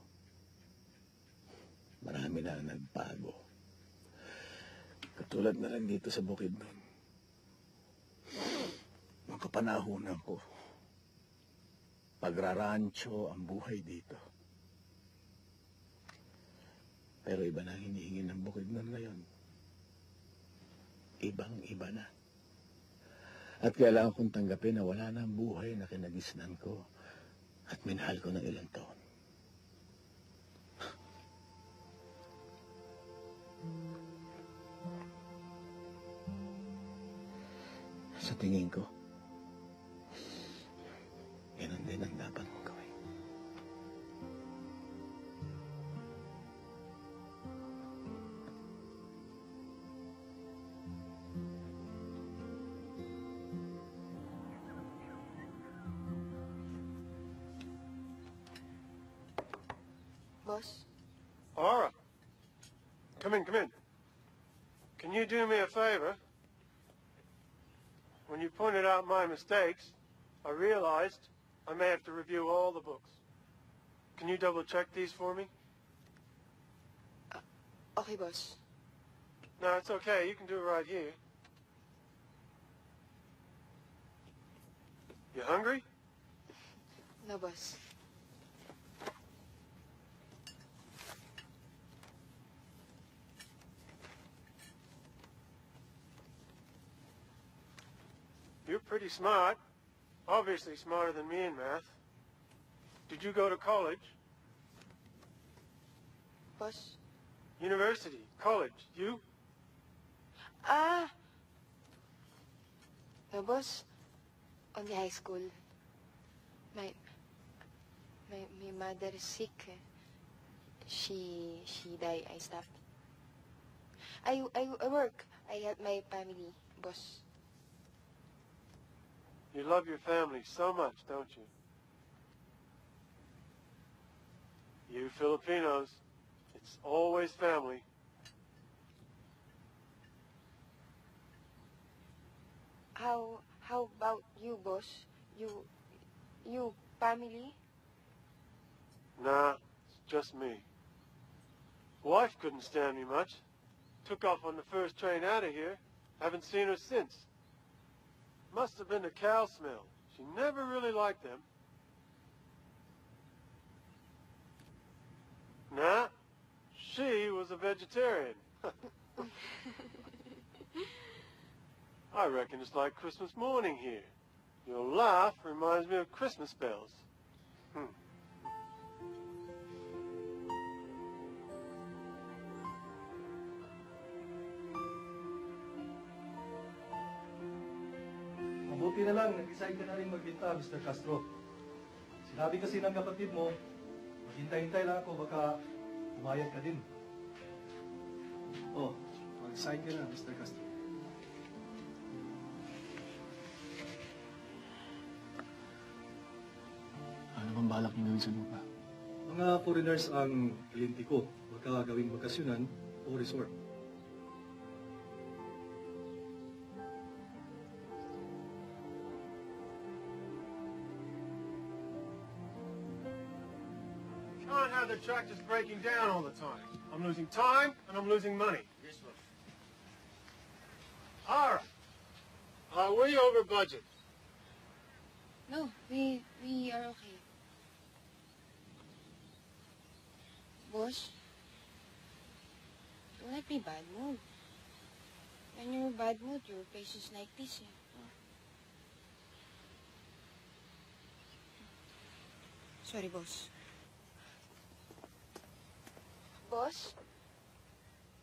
[SPEAKER 2] marami na ang nagbago. Katulad na lang dito sa bukid nun. Mga kapanahunan ko, pagrarancho ang buhay dito. Pero iba na ang hinihingi ng bukid nun ngayon. Ibang-iba na. At kailangan kong tanggapin na wala na ang buhay na kinagisnan ko at minahal ko ng ilang taon. Sa tingin ko, ganun din ang dapat mong gawin.
[SPEAKER 1] Boss?
[SPEAKER 8] Aura. Come in, come in. Can you do me a favor? When you pointed out my mistakes, I realized I may have to review all the books. Can you double check these for me?
[SPEAKER 1] Okay, boss.
[SPEAKER 8] No, it's okay. You can do it right here. You hungry?
[SPEAKER 1] No, boss.
[SPEAKER 8] You're pretty smart. Obviously smarter than me in math. Did you go to college?
[SPEAKER 1] Boss?
[SPEAKER 8] University, college, you?
[SPEAKER 1] No, boss. Only high school. My mother is sick. She died. I stopped. I work. I help my family, boss.
[SPEAKER 8] You love your family so much, don't you? You Filipinos, it's always family.
[SPEAKER 1] How about you, boss? You family?
[SPEAKER 8] Nah, it's just me. Wife couldn't stand me much. Took off on the first train out of here. Haven't seen her since. Must have been the cow smell. She never really liked them. Nah, she was a vegetarian. I reckon it's like Christmas morning here. Your laugh reminds me of Christmas bells.
[SPEAKER 6] Mabuti na lang, nag-decide ka na rin magbinta, Mr. Castro. Sinabi kasi ng kapatid mo, Hintay-hintay lang ako, baka umayag ka din. Oh, mag-sign ka na, Mr. Castro.
[SPEAKER 5] Ano bang balak niyo gawin sa lupa?
[SPEAKER 6] Mga foreigners ang kliyente ko. Baka gawing bakasyonan o resort.
[SPEAKER 8] Can't have the tractors breaking down all the time. I'm losing time and I'm losing money. All right. Are we over budget?
[SPEAKER 9] No, we are okay. Boss, don't let me bad mood. When you're in a bad mood, your face is like this. Sorry, boss.
[SPEAKER 3] Boss,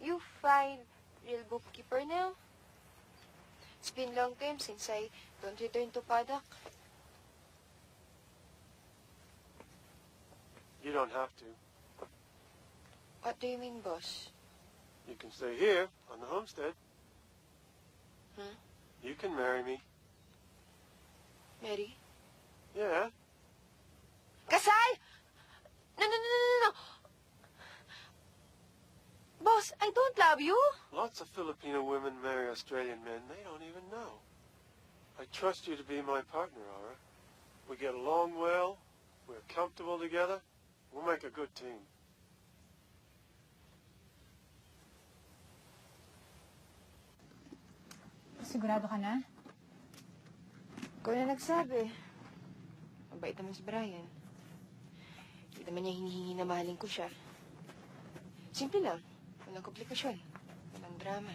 [SPEAKER 3] you find real bookkeeper now? It's been long time since I don't return to Paddock.
[SPEAKER 8] You don't have to.
[SPEAKER 3] What do you mean, boss?
[SPEAKER 8] You can stay here on the homestead.
[SPEAKER 3] Hmm?
[SPEAKER 8] You can marry me.
[SPEAKER 3] Mary?
[SPEAKER 8] Yeah.
[SPEAKER 3] Kasal! No! Boss, I don't love you.
[SPEAKER 8] Lots of Filipino women marry Australian men. They don't even know. I trust you to be my partner, Aura. We get along well. We're comfortable together. We'll make a good team.
[SPEAKER 1] Sigurado ka na?
[SPEAKER 3] Ikaw na nagsabi. Mabait naman si Brian. Hindi naman niya hinihingi na mahalin ko siya. Simple lang. Walang komplikasyon. Walang drama.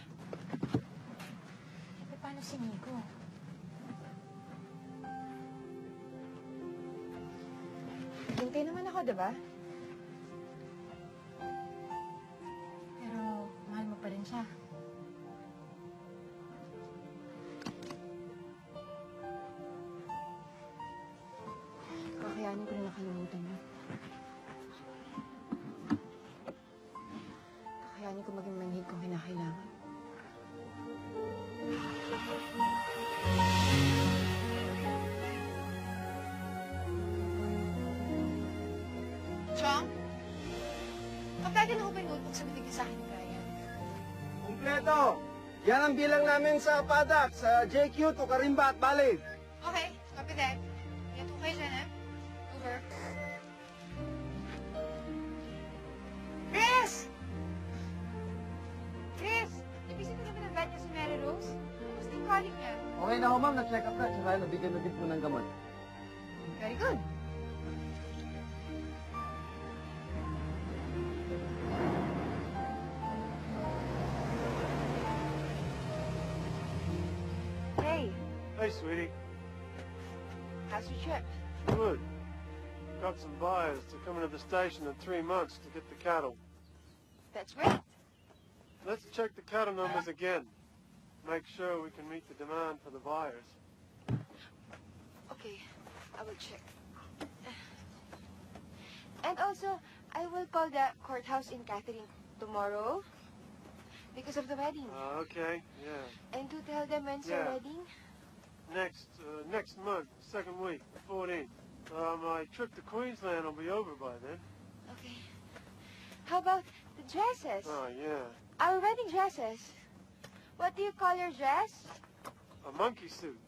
[SPEAKER 1] Eh, paano si Nico?
[SPEAKER 3] Hintay naman ako, diba?
[SPEAKER 1] Pero mahal mo pa rin siya.
[SPEAKER 3] Kakayanin ko na nakalimutan mo. Kakayanin ko maging manhid kung kinakailangan. Chong? Kapag na open notebook sa binigay sa akin ni Brian.
[SPEAKER 6] Kompleto! Yan ang bilang namin sa Paddock, sa JQ to Karimba at Bali.
[SPEAKER 3] Okay, copy that. Ingat ko kayo dyan, ha? Over. Chris! Chris! Ibisip mo naman ang bad niya si Mary Rose? Kamusta yung calling niya?
[SPEAKER 6] Okay na ho, ma'am. Nag-check up na. Tsaka nabigyan na din po ng gamot.
[SPEAKER 3] Very good. Hey,
[SPEAKER 8] Hey, sweetie.
[SPEAKER 3] how's your trip?
[SPEAKER 8] Good. Got some buyers to come into the station in 3 months to get the cattle.
[SPEAKER 3] That's great.
[SPEAKER 8] Let's check the cattle numbers again. Make sure we can meet the demand for the buyers.
[SPEAKER 3] Okay, I will check. And also, I will call the courthouse in Catherine tomorrow because of the wedding.
[SPEAKER 8] Okay, yeah.
[SPEAKER 3] And to tell them when's your
[SPEAKER 8] Yeah.
[SPEAKER 3] wedding.
[SPEAKER 8] Next month, second week, the 14th. My trip to Queensland will be over by then.
[SPEAKER 3] Okay. How about the dresses?
[SPEAKER 8] Oh, yeah.
[SPEAKER 3] Our wedding dresses. What do you call your dress?
[SPEAKER 8] A monkey suit.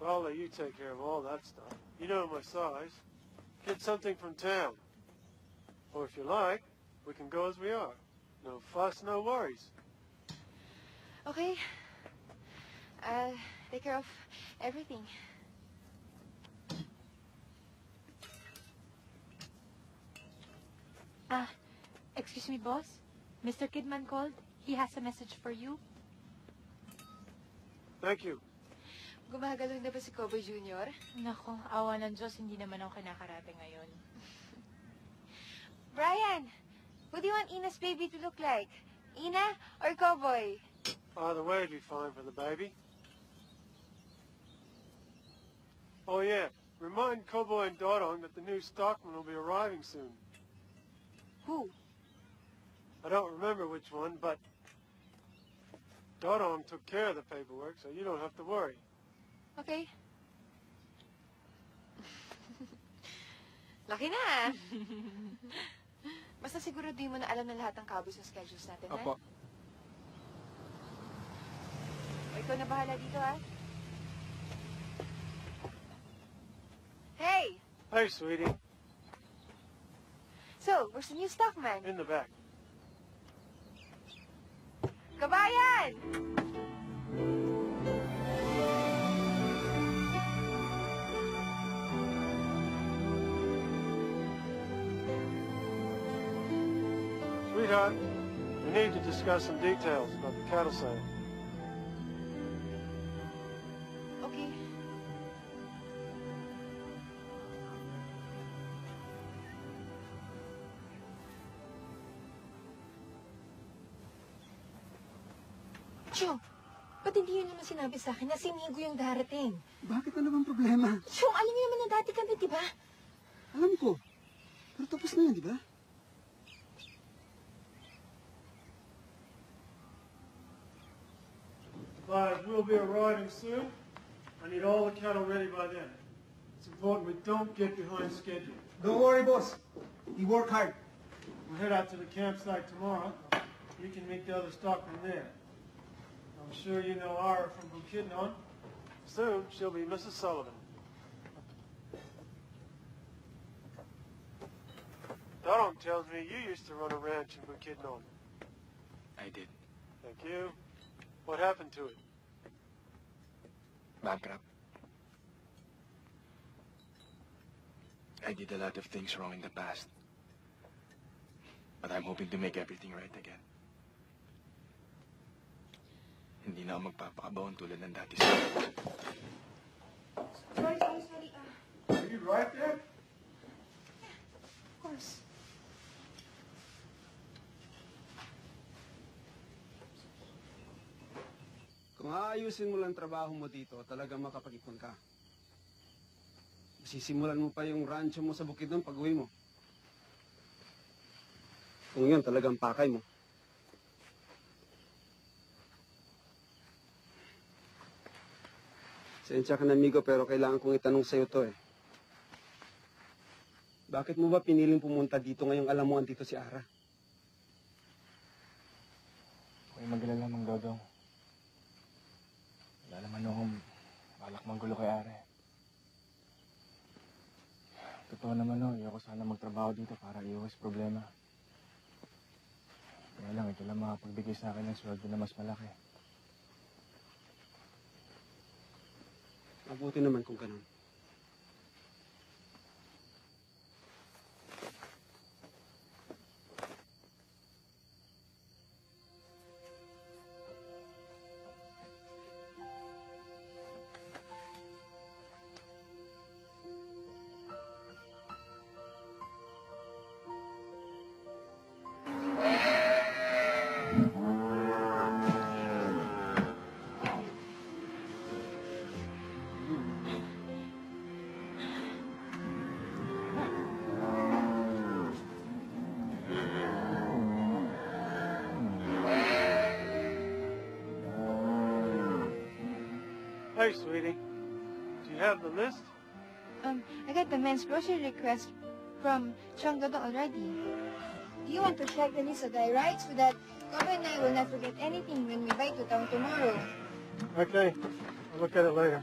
[SPEAKER 8] I'll let you take care of all that stuff. You know my size. Get something from town. Or if you like, we can go as we are. No fuss, no worries.
[SPEAKER 3] Okay. I'll take care of everything.
[SPEAKER 10] Excuse me, boss. Mr. Kidman called. He has a message for you.
[SPEAKER 8] Thank you.
[SPEAKER 3] Gumagalaw na ba si Kobe Jr.?
[SPEAKER 10] Nako, awa ng Diyos, hindi naman ako kinakarate ngayon.
[SPEAKER 3] Brian, who do you want Ina's baby to look like? Ina or Cowboy?
[SPEAKER 8] Either way would be fine for the baby. Oh, yeah. Remind Cowboy and Dodong that the new stockman will be arriving soon.
[SPEAKER 3] Who?
[SPEAKER 8] I don't remember which one, but Dodom took care of the paperwork, so you don't have to worry.
[SPEAKER 3] Okay. Laki na. Basta siguraduhin mo na alam na lahat ng kabos ng schedules natin, ha?
[SPEAKER 5] Opo.
[SPEAKER 3] O, ikaw na bahala dito, ha? Hey!
[SPEAKER 8] Hey, sweetie.
[SPEAKER 3] So, where's the new stock, man?
[SPEAKER 8] In the back.
[SPEAKER 3] Kabayan!
[SPEAKER 8] Sweetheart, we need to discuss some details about the cattle sale.
[SPEAKER 3] Okay.
[SPEAKER 9] Chong, ba't hindi yun naman sinabi sa akin na si Migo yung darating?
[SPEAKER 6] Bakit ano bang problema?
[SPEAKER 9] Chong, alam niyo naman na dati kami, di ba?
[SPEAKER 6] Alam ko. Pero tapos na yan, di ba?
[SPEAKER 8] But we'll be arriving soon. I need all the cattle ready by then. It's important we don't get behind schedule.
[SPEAKER 6] Don't worry, boss. You work hard.
[SPEAKER 8] We'll head out to the campsite tomorrow. You can meet the other stockmen there. I'm sure you know Ira from Bukidnon. Soon, she'll be Mrs. Sullivan. Donald tells me you used to run a ranch in Bukidnon.
[SPEAKER 5] I did.
[SPEAKER 8] Thank you. What happened to it?
[SPEAKER 5] Bankrupt. I did a lot of things wrong in the past. But I'm hoping to make everything right again. Hindi na ako magpapakabaon tulad ng dati sa...
[SPEAKER 1] Sorry.
[SPEAKER 8] Are you right there?
[SPEAKER 1] Of course.
[SPEAKER 6] Kung aayusin mo lang trabaho mo dito, talagang makapag-ipon ka. Sisimulan mo pa yung rancho mo sa Bukidnon pag-uwi mo. Kung yun, talagang pakay mo. Sensya ka na, amigo, pero kailangan kong itanong sa'yo to eh. Bakit mo ba piniling pumunta dito ngayong alam mo andito si Ara?
[SPEAKER 5] Huwag mag-alala, Mang Dodong. Wala naman akong balak manggulo kay Are. Totoo naman ayoko sana magtrabaho dito para iwas problema. Kaya lang, ito lang makapagbigay sa akin ng sweldo na mas malaki.
[SPEAKER 6] Mabuti naman kung ganun.
[SPEAKER 8] Hey, sweetie. Do you have the list?
[SPEAKER 3] I got the men's grocery request from Chong Dodong already.
[SPEAKER 1] Do you want to check the list of the rights so that Kama and I will not forget anything when we bike to town tomorrow?
[SPEAKER 8] Okay. I'll look at it later.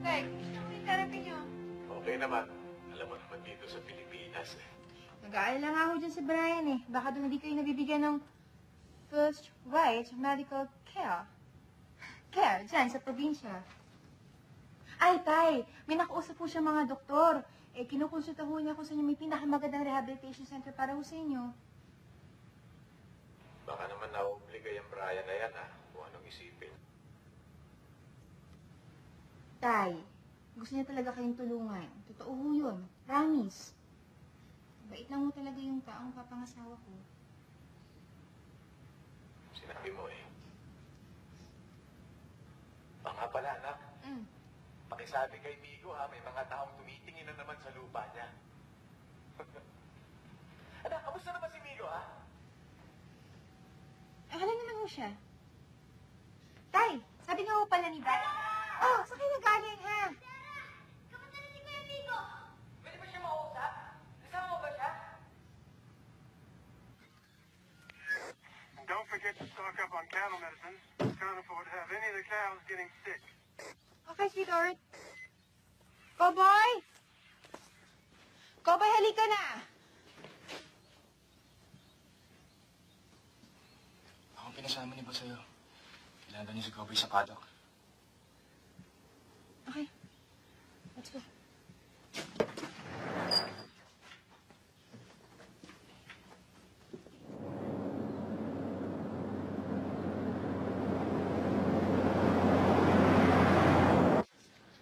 [SPEAKER 1] Tay, yung therapy niyo.
[SPEAKER 2] Okay naman. Alam mo naman dito sa Pilipinas eh.
[SPEAKER 1] Nag-aalala nga ako dyan si Brian eh. Baka doon hindi kayo nabibigyan ng first right medical care. Care, dyan sa probinsya. Ay, Tay, may nakausap po siya mga doktor. Eh, kinukonsulta ho niya kung saan yung may pinakamagandang rehabilitation center para ho sa inyo.
[SPEAKER 2] Baka naman nauubligay ang Brian na yan kung anong isipin.
[SPEAKER 1] Tay, Gusto niya talaga kayong tulungan. Totoo ho yun. Promise. Bait lang mo talaga yung taong papangasawa ko.
[SPEAKER 5] Sinabi mo eh. Nga pala, anak. Pakisabi kay Migo ha, may mga taong tumitingin na naman sa lupa niya. Anak, kamusta naman si Migo ha?
[SPEAKER 1] Akala naman ho siya. Tay, sabi nga ho pala ni Brad. Oh, saan kayo nagaling ha?
[SPEAKER 8] Don't forget to stock up on cattle medicine. Can't afford to have any of the cows getting sick.
[SPEAKER 1] Okay, sweetheart. Cowboy! Cowboy, halika na!
[SPEAKER 5] Akong pinasama ni ba sa'yo? Kailangan niyo si Cowboy sa paddock.
[SPEAKER 1] Okay. Let's go.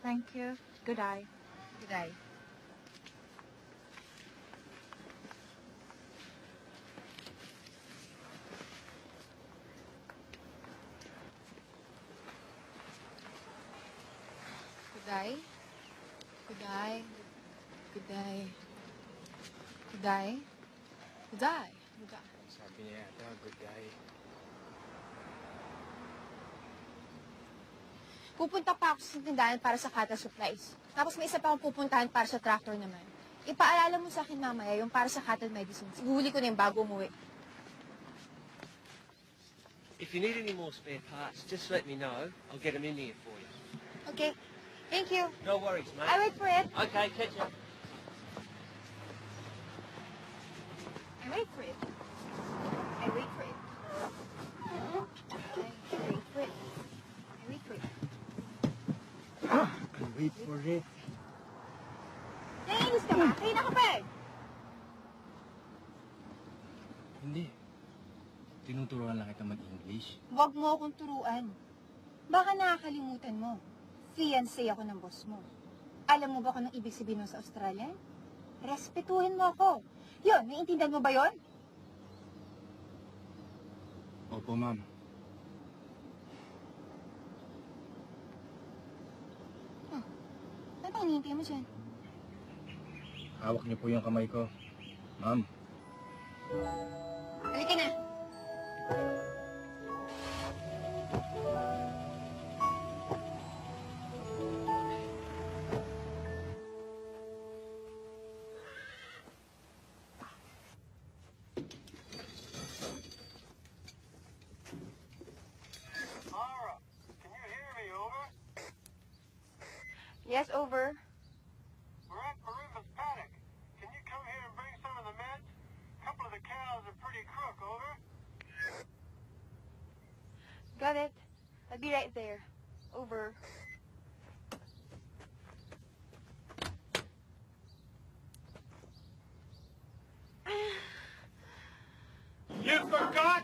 [SPEAKER 3] Thank you. Good eye.
[SPEAKER 1] Good eye.
[SPEAKER 3] Good eye. Good eye. Good eye. Good eye. Good eye. Good eye.
[SPEAKER 5] Sabi niya yata, good guy.
[SPEAKER 1] Pupunta pa ako sa tindahan para sa cattle supplies. Tapos may isa pa akong pupuntahan para sa tractor naman. Ipaalala mo sa akin mamaya yung para sa cattle medicines. Ihuhuli ko na yung bago umuwi.
[SPEAKER 11] If you need any more spare parts, just let me know. I'll get them in here for you.
[SPEAKER 1] Okay. Thank you.
[SPEAKER 11] No worries, mate.
[SPEAKER 1] I wait for it.
[SPEAKER 11] Okay, catch you.
[SPEAKER 1] I wait for it. I wait for it. I wait for it. I wait for it.
[SPEAKER 6] Wait for it.
[SPEAKER 1] Naiinis ka ba? Kanina ka pa eh.
[SPEAKER 5] Hindi. Tinuturuan lang kita mag-English.
[SPEAKER 1] Huwag mo akong turuan. Baka nakakalimutan mo. Fiancé ako ng boss mo. Alam mo ba kung anong ibig sabihin nun sa Australia? Respetuhin mo ako. Yun, naiintindihan mo ba yun?
[SPEAKER 5] Opo, ma'am.
[SPEAKER 1] Ano bang hinihintay mo dyan?
[SPEAKER 5] Hawak niyo po yung kamay ko. Ma'am.
[SPEAKER 1] Halika na.
[SPEAKER 8] Mara, can you hear me? Over?
[SPEAKER 3] Yes, over.
[SPEAKER 8] We're at Mariva's paddock. Can you come here and bring some of the meds? A couple of the cows are pretty crook. Over?
[SPEAKER 3] Got it. I'll be right there. Over.
[SPEAKER 8] You forgot?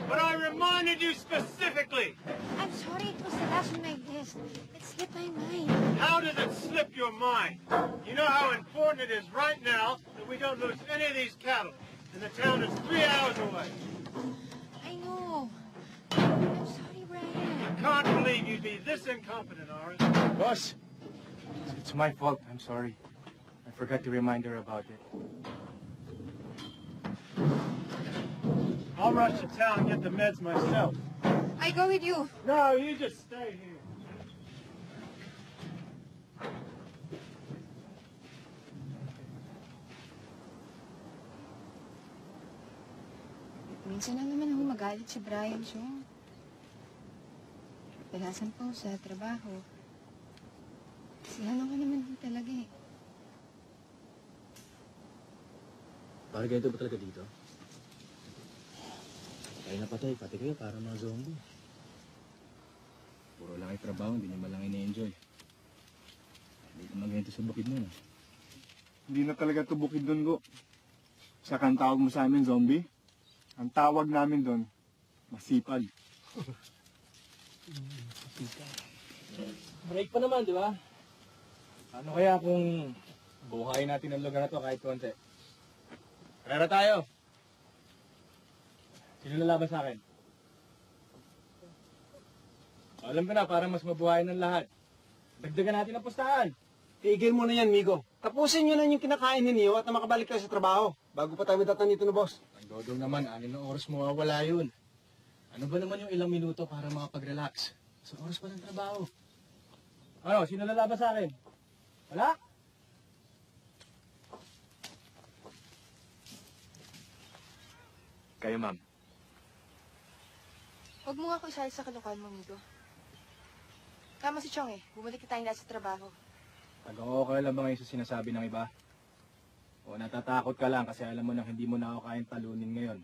[SPEAKER 8] But I reminded you specifically.
[SPEAKER 1] I'm sorry, it was the last on my list. It slipped my mind.
[SPEAKER 8] How did it slip your mind? You know how important it is right now that we don't lose any of these cattle. And the town is 3 hours away.
[SPEAKER 1] I know. I'm sorry, Brian.
[SPEAKER 8] I can't believe you'd be this incompetent, Orange.
[SPEAKER 5] Boss! It's my fault. I'm sorry. I forgot to remind her about it.
[SPEAKER 8] I'll rush to town and get the meds myself.
[SPEAKER 1] I go with you.
[SPEAKER 8] No, you just stay here.
[SPEAKER 1] Minsan lang naman ako magalit si Brian, Sean. Palasan po sa trabaho. Sihan ako naman po talaga eh.
[SPEAKER 5] Bakit ganito ba talaga dito? Tayo na patay, pati kayo para mga zombie. Puro lang ay trabaho, hindi nyo malang ini-enjoy. Hindi naman ganito sa bukid nun.
[SPEAKER 6] Hindi na talaga ito bukid doon, Go. Saka ang tawag mo sa amin, zombie. Ang tawag namin doon, masipag.
[SPEAKER 4] Break pa naman, di ba?
[SPEAKER 6] Ano kaya kung buhayin natin ang lugar na to kahit konti? Karera tayo! Sino lalaban sa akin? Alam ko na, para mas mabuhayin ng lahat. Dagdagan natin ang pustahan.
[SPEAKER 12] Tigil mo na yan, Migo. Tapusin nyo na yung kinakain ninyo at na makabalik kayo sa trabaho. Bago pa tayo madatan dito na, boss.
[SPEAKER 6] Ang dodong naman, 6 na oras mawawala yun. Ano ba naman yung ilang minuto para makapag-relax? Sa oras pa ng trabaho. Ano, sino lalaban sa akin? Wala?
[SPEAKER 5] Kayo, ma'am.
[SPEAKER 3] Huwag mo nga ako isali sa kalokohan mo, Migo. Tama si Chong eh. Bumalik na tayong lahat sa trabaho.
[SPEAKER 5] Nag-okay lang ba ngayon sa sinasabi ng iba? O natatakot ka lang kasi alam mo nang hindi mo na ako kayang talunin ngayon?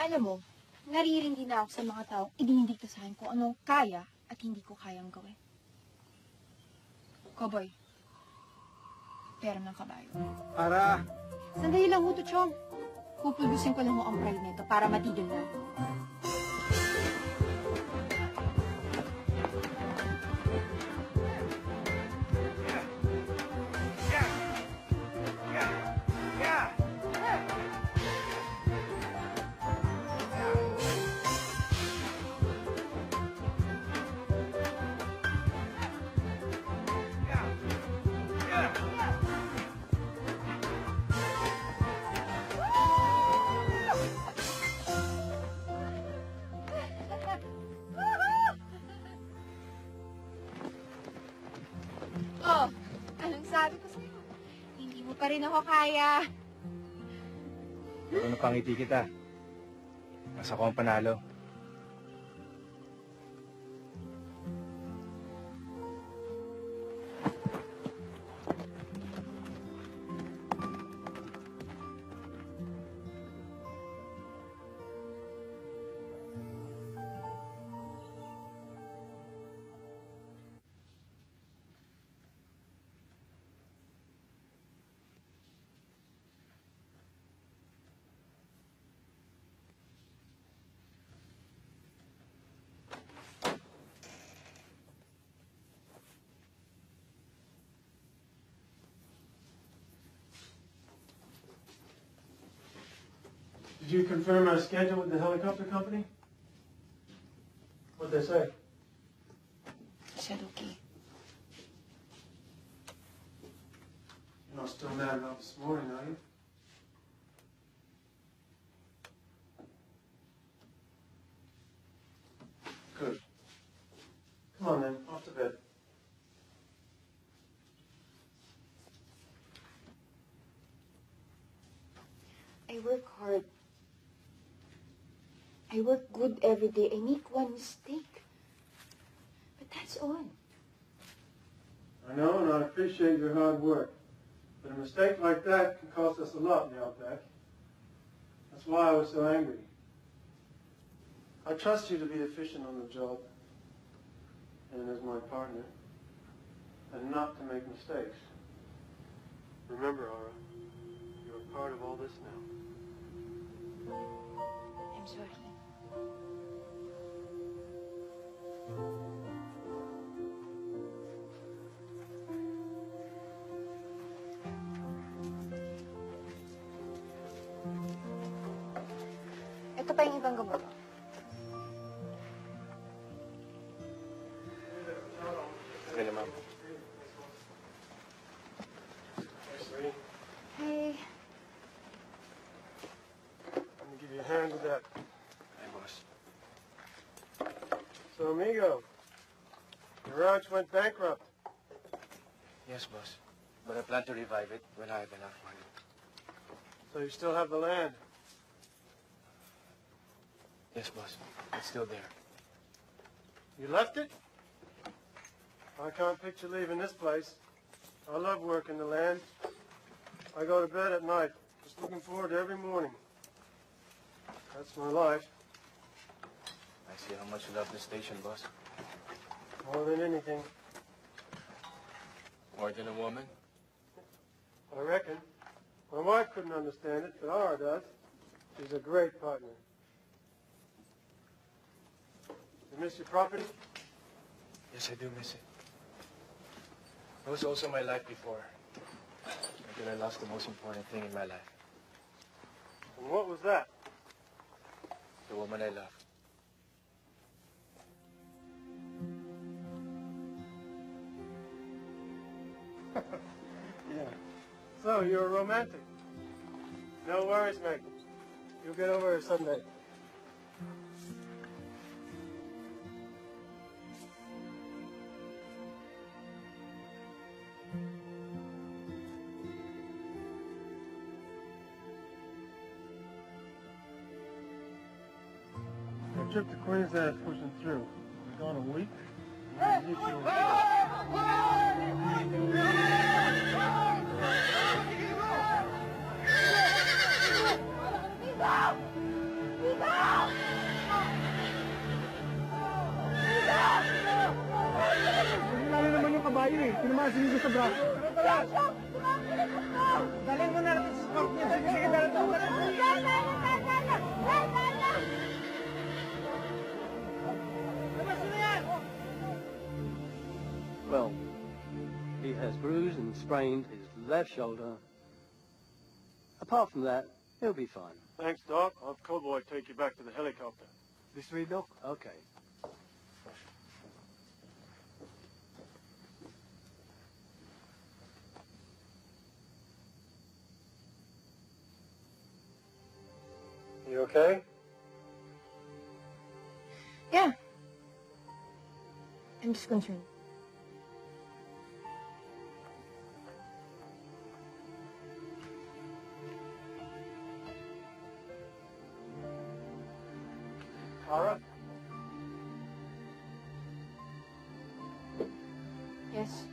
[SPEAKER 1] Alam mo, naririndi na ako sa mga taong idinidikta sa akin kung ano kaya at hindi ko kayang gawin. Cowboy, pera ng kabayo.
[SPEAKER 12] Ara,
[SPEAKER 1] Sandali lang ho to, Chong. Pupulbusin ko lang ho ang pride nito para matigil na. Oh, anong sabi ko sa'yo? Hindi mo pa rin ako kaya.
[SPEAKER 5] Pero napangiti kita. Mas ako ang panalo.
[SPEAKER 8] Did you confirm our schedule with the helicopter company? What'd they say?
[SPEAKER 1] Said okay.
[SPEAKER 8] You're not still mad about this morning, are you? Good. Come on then, off to bed.
[SPEAKER 1] I work hard. I work good every day. I make one mistake. But that's all.
[SPEAKER 8] I know, and I appreciate your hard work. But a mistake like that can cost us a lot in the Outback. That's why I was so angry. I trust you to be efficient on the job, and as my partner, and not to make mistakes. Remember, Ara, you're a part of all this now.
[SPEAKER 1] I'm sorry. Ito pa yung ibang gamot.
[SPEAKER 5] Okay na, ma'am.
[SPEAKER 1] Hey,
[SPEAKER 8] Let me give you a hand with that.
[SPEAKER 5] Ay, boss.
[SPEAKER 8] So, amigo, your ranch went bankrupt.
[SPEAKER 5] Yes, boss. But I plan to revive it when I have enough money.
[SPEAKER 8] So you still have the land.
[SPEAKER 5] Yes, boss. It's still there.
[SPEAKER 8] You left it? I can't picture leaving this place. I love working the land. I go to bed at night, just looking forward to every morning. That's my life,
[SPEAKER 5] I see how much you love this station, boss.
[SPEAKER 8] more than anything.
[SPEAKER 5] More than a woman?
[SPEAKER 8] I reckon. My wife couldn't understand it, but Ara does. She's a great partner. You miss your property?
[SPEAKER 5] Yes, I do miss it. It was also my life before. And then I lost the most important thing in my life.
[SPEAKER 8] And what was that?
[SPEAKER 5] The woman I love.
[SPEAKER 8] Yeah. So, you're a romantic. No worries, Meg. You'll get over it someday. The trip to Queensland's pushing through. We're gone a week.
[SPEAKER 6] Lalo naman yung kabayo eh. Tinamaan si Migo sa braso. Dalhin mo na natin sa sport niya. Sige, sige, dalhin mo.
[SPEAKER 8] Well, he has bruised and sprained his left shoulder. Apart from that, he'll be fine. Thanks, Doc. I'll have Cowboy take you back to the helicopter.
[SPEAKER 6] This way, Doc.
[SPEAKER 8] Okay. You okay?
[SPEAKER 3] Yeah. I'm just concerned.
[SPEAKER 8] Tara?
[SPEAKER 3] Yes.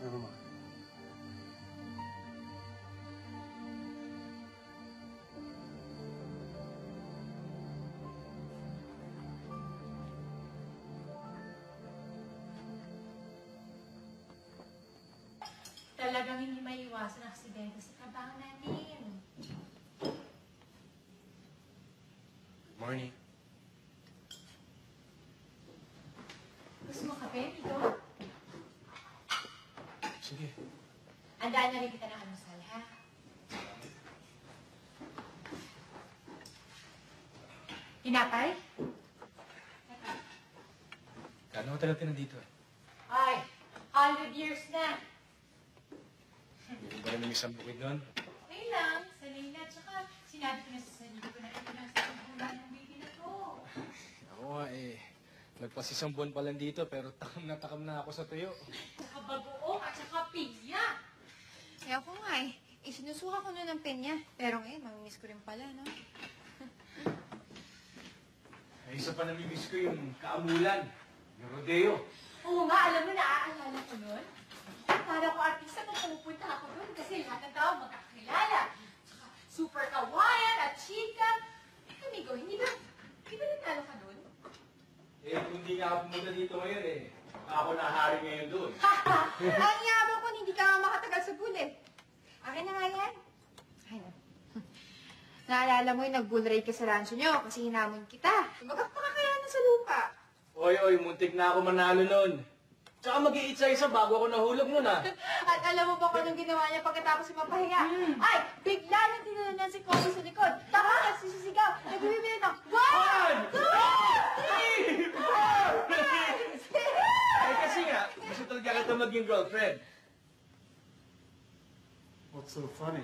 [SPEAKER 8] Never mind.
[SPEAKER 10] Talagang hindi maiwasan ang aksidente sa trabaho natin.
[SPEAKER 5] Good morning.
[SPEAKER 10] Gusto mo kape, Mito?
[SPEAKER 5] Sige.
[SPEAKER 10] Andaan na rin kita ng almusal, ha? Tinapay?
[SPEAKER 5] Gano'n tagal ka nandito?
[SPEAKER 10] Ay, 100 years na.
[SPEAKER 5] Hindi ba rin isang bukid nun?
[SPEAKER 10] Ngayon lang, sanay na. Tsaka, sinabi ko na sa sarili ko na ito lang sa pagbulan ng baby na to.
[SPEAKER 5] Ako nga eh. Nagpasisang buwan pa lang dito pero takam na ako sa tuyo.
[SPEAKER 10] Tsaka bagoong at tsaka pinya.
[SPEAKER 1] Kaya ako nga eh. Isinusuka ko nun ng penya. Pero ngayon, mamimiss ko rin pala, no?
[SPEAKER 5] Ay, isa pa namimiss ko yung kaamulan. Yung rodeo.
[SPEAKER 10] Oo nga, alam mo, naaalala ko nun. Para ko artista kung pumupunta ako doon kasi lahat ng tao magkakilala. Tsaka super kawayan at chika. Amigo, hindi ba natalo ka doon?
[SPEAKER 5] Eh, kung hindi nga ako pumunta dito ngayon eh. Ako nahari ngayon doon.
[SPEAKER 1] Ang yabang ko, hindi ka nga makatagal sa pool eh. Akin na nga yan. Ay, no. Naalala mo yung nag-bull ride ka sa rancho nyo kasi hinamon kita. Magkakakaya na sa lupa.
[SPEAKER 5] Oy, muntik na ako manalo nun. Tsaka mag-iitsa-isa bago ako nahulog nun ah.
[SPEAKER 1] At alam mo ba kung anong ginawa niya pagkatapos siya mapahinga? Ay, bigla na tinanan si Kobe sa likod. Taka, nagsisisigaw. Nagbibili ng 1, 2, 3, 4, 5, 6.
[SPEAKER 5] Eh kasi nga, gusto talaga kita maging girlfriend.
[SPEAKER 8] What's so funny?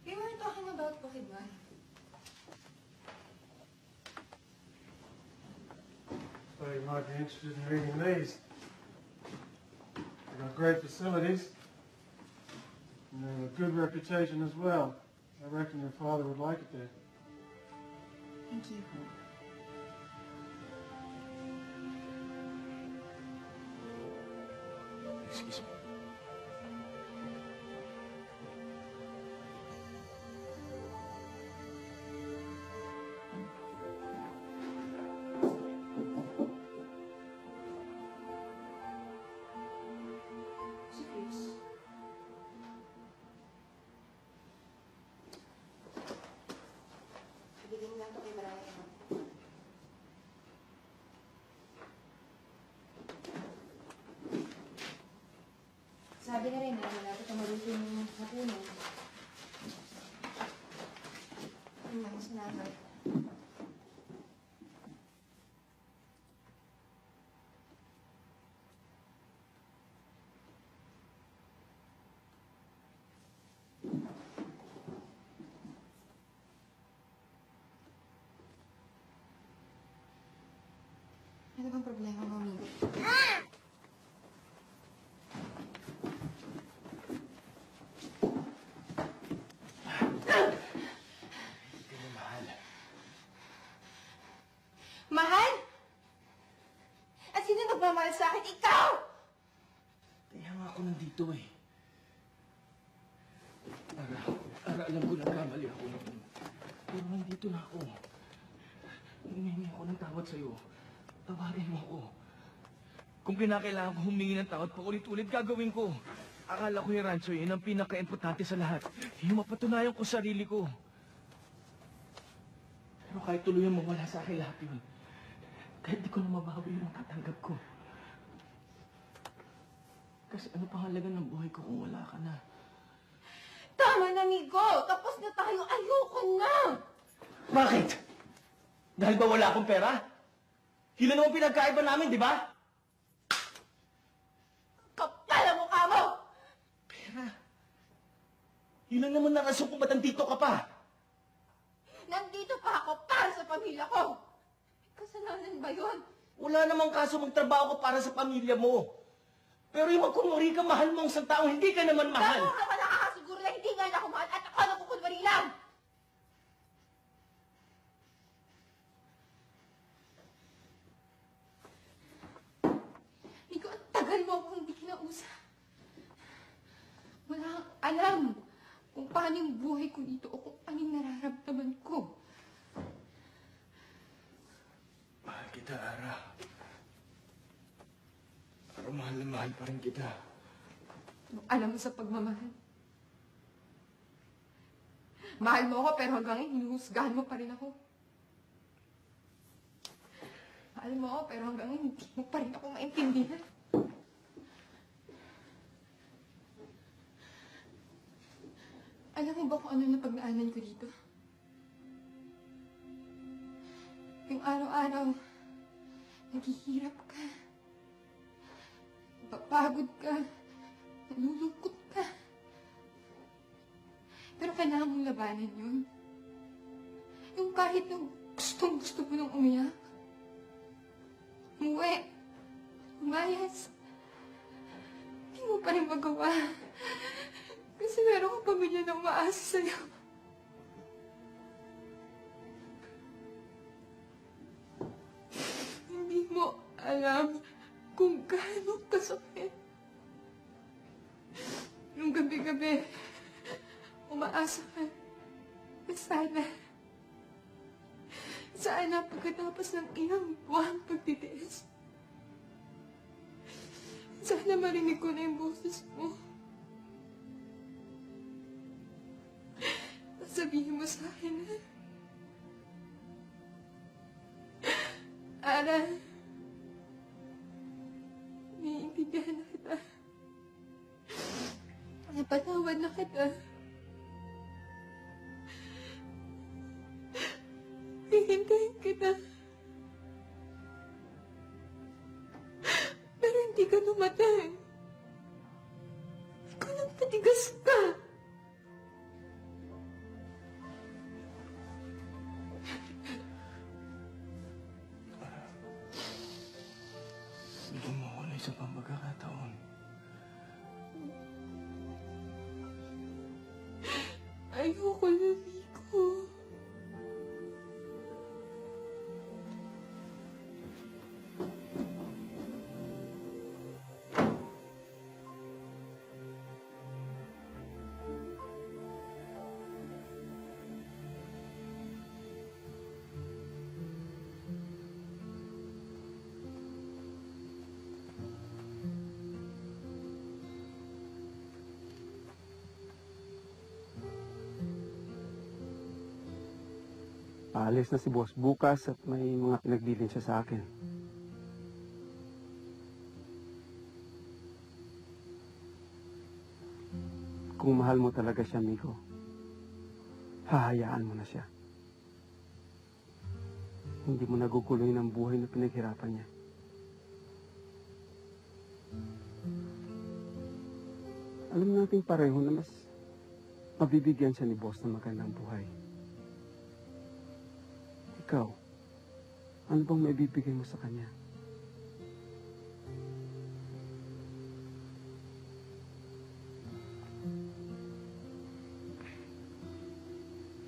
[SPEAKER 1] We weren't talking about Pokemon.
[SPEAKER 8] So you might be interested in reading these. They've got great facilities. And they have a good reputation as well. I reckon your father would like it there.
[SPEAKER 1] Thank you.
[SPEAKER 5] Excuse me.
[SPEAKER 3] Sabi na rin na malapit na maluto yung hapunan. Salamat. Ano bang problema mo, Migo? Mahal? At sino nagmamahal sa akin? Ikaw!
[SPEAKER 4] Kaya nga ako nandito eh. Ara, alam ko nagkamali ako noon. Pero nandito na ako. Humingi ako ng tawad sa'yo. Tawarin mo ako. Kung kinakailangan ko humingi ng tawad paulit-ulit, gagawin ko. Akala ko yung rancho yun ang pinaka-importante sa lahat. Yung mapatunayan ko sarili ko. Pero kahit tuluyan mawala sa akin lahat yun, kahit di ko na mabawi yung matatanggap ko. Kasi ano pang halaga ng buhay ko kung wala ka na?
[SPEAKER 3] Tama na, Migo! Tapos na tayo! Ayoko na!
[SPEAKER 4] Bakit? Dahil ba wala akong pera? Yun na naman pinagkaiba namin, di ba?
[SPEAKER 3] Kapal ang mukha mo!
[SPEAKER 4] Pera? Yun lang naman ang rason kung ba't nandito ka pa.
[SPEAKER 3] Nandito pa ako para sa pamilya ko! Kasalanan ba yun?
[SPEAKER 4] Wala namang kaso magtrabaho ko para sa pamilya mo. Pero yung magkunwari ka, mahal mo ang isang taong hindi ka naman mahal.
[SPEAKER 3] Bakit ka nakakasiguro na hindi nga na ako mahal at ako nakukunwari lang? Migo, ang tagal mo akong hindi kinausap. Wala kang alam kung paano yung buhay ko dito o kung ano yung nararamdaman ko.
[SPEAKER 4] Mahal kita, Ara. Pero mahal na mahal pa rin kita.
[SPEAKER 3] Anong alam mo sa pagmamahal? Mahal mo ako pero hanggang ngayon hinuhusgahan mo pa rin ako. Mahal mo ako pero hanggang ngayon hindi mo pa rin ako maintindihan. Alam mo ba kung ano na pagdaanan ko dito? Yung araw-araw, naghihirap ka. Napapagod ka. Nalulungkot ka. Pero kailangan mong labanan yun. Yung kahit nung gustong-gusto mo nang umiyak. Umuwi. Umayas. Hindi mo pa rin magawa. Kasi meron kang pamilya na umaasa sa'yo. Hindi mo alam kung gaano kasakit. Yung gabi-gabi, umaasa ka na sana pagkatapos ng ilang buwan pagtitiis, sana marinig ko na yung boses mo. Sabihin mo sa akin na, Ara, naiintindihan na kita. Napatawad na kita. Hihintayin kita. Pero hindi ka namatay. Ikaw nang patigas ka.
[SPEAKER 4] Bigyan mo ako ng isa pang pagkakataon.
[SPEAKER 3] Ayoko na, Miko.
[SPEAKER 12] Paalis na si boss bukas at may mga pinagbilin siya sa akin.
[SPEAKER 5] Kung mahal mo talaga siya, Miko, hahayaan mo na siya. Hindi mo naguguloy ng buhay na pinaghirapan niya. Alam natin pareho na mas mabibigyan siya ni boss ng magandang buhay. Ikaw, ano bang maibibigay mo sa kanya?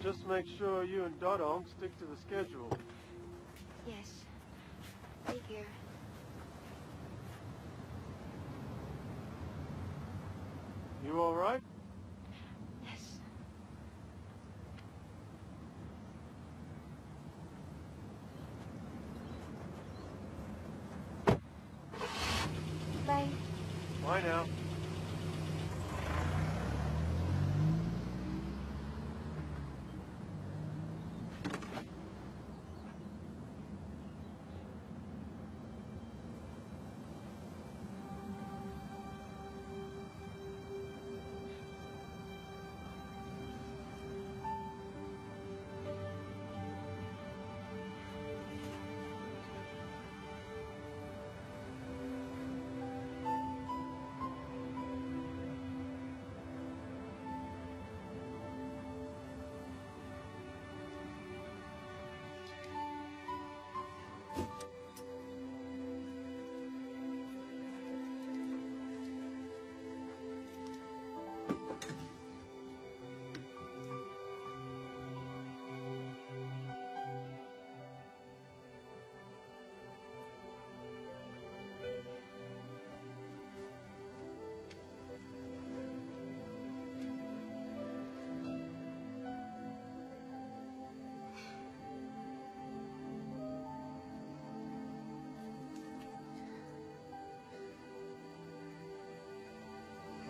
[SPEAKER 8] Just make sure you and Dodong stick to the schedule.
[SPEAKER 3] Yes. Take care.
[SPEAKER 8] You all right?
[SPEAKER 3] Yes. Bye.
[SPEAKER 8] Bye now.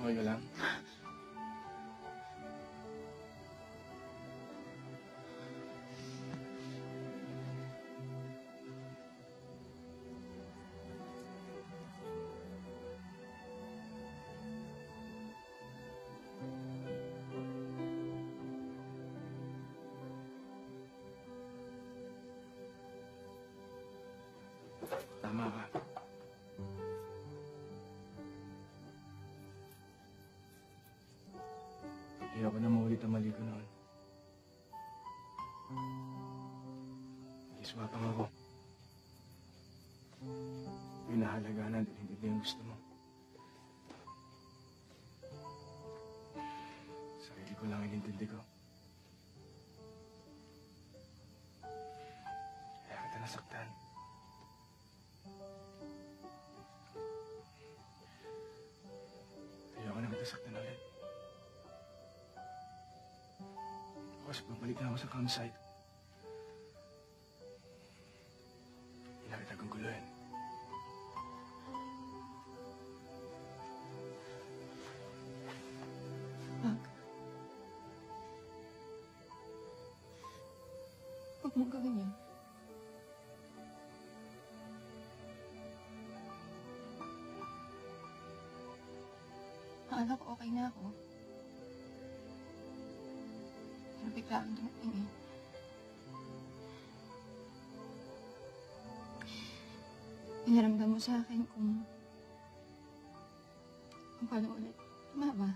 [SPEAKER 5] Okay ka lang? Tama ka. Ayoko na maulit ang mali ko noon. Nagiswapang ako. Pinahalagaan at hindi yung gusto mo. Sarili ko lang inintindi ko. Kaya kita nasaktan. Ayoko na kita saktan ulit. Tapos babalik na ako sa campsite. Hindi na kita guguluhin.
[SPEAKER 9] Huwag mong gawin yun. Akala ko okay na ako. Pero bigla ang dumating eh. Pinaramdam mo sa akin kung paano ulit tumama.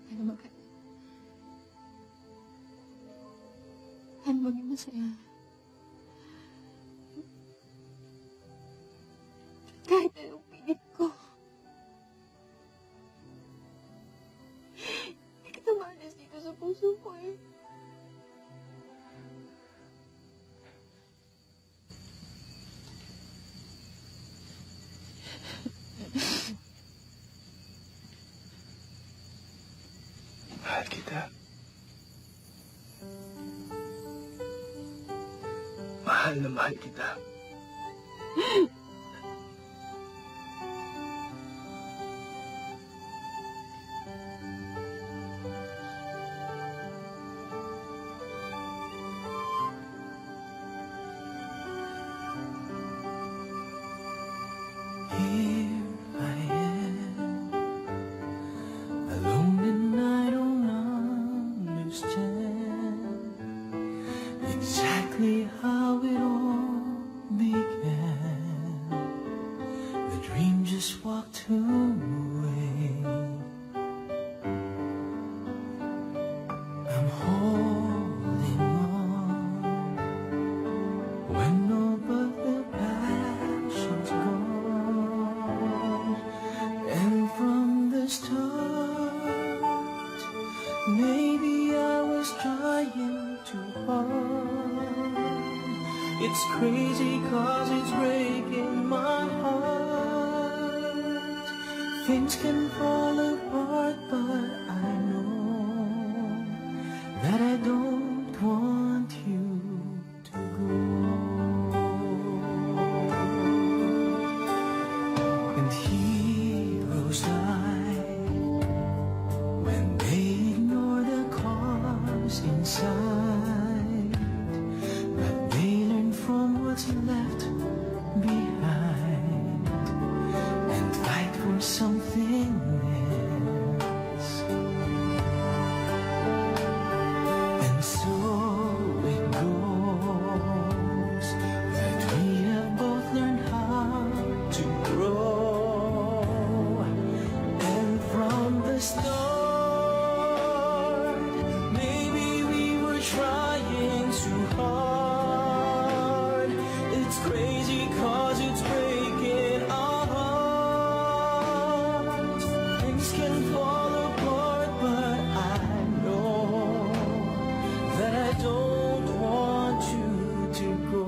[SPEAKER 9] Paano paano maging masaya. Kahit anong pilit ko. Hindi kita maalis dito sa puso ko eh.
[SPEAKER 5] Mahal kita. Mahal na mahal kita.
[SPEAKER 13] Here I am, how it all began. The dream just walked away. I'm holding on when all but the passion's gone. And from the start, maybe I was trying too hard. It's crazy 'cause it's breaking my heart. Things can fall apart, but I know that I don't want you to go. And heroes die when they ignore the cause inside, but they learn from what's left behind and fight for something else. And so it goes that we have both learned how to grow. And from the start, maybe we were trying too hard. It's crazy 'cause it's breaking our hearts. Things can fall apart, but I know that I don't want you to go.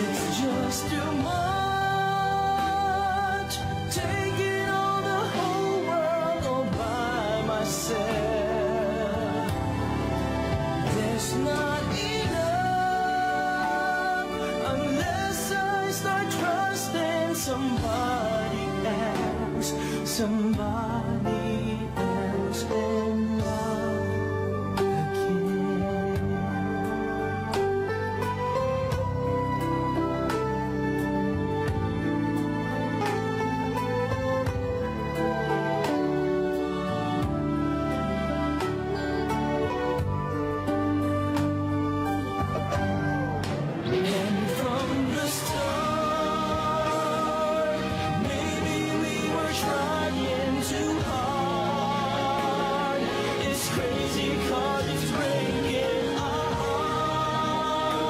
[SPEAKER 13] It's just too much, taking on the whole world all by myself. There's not enough unless I start trusting somebody else, somebody else in love again. And from the start, maybe we were trying too hard. It's crazy 'cause it's breaking our hearts.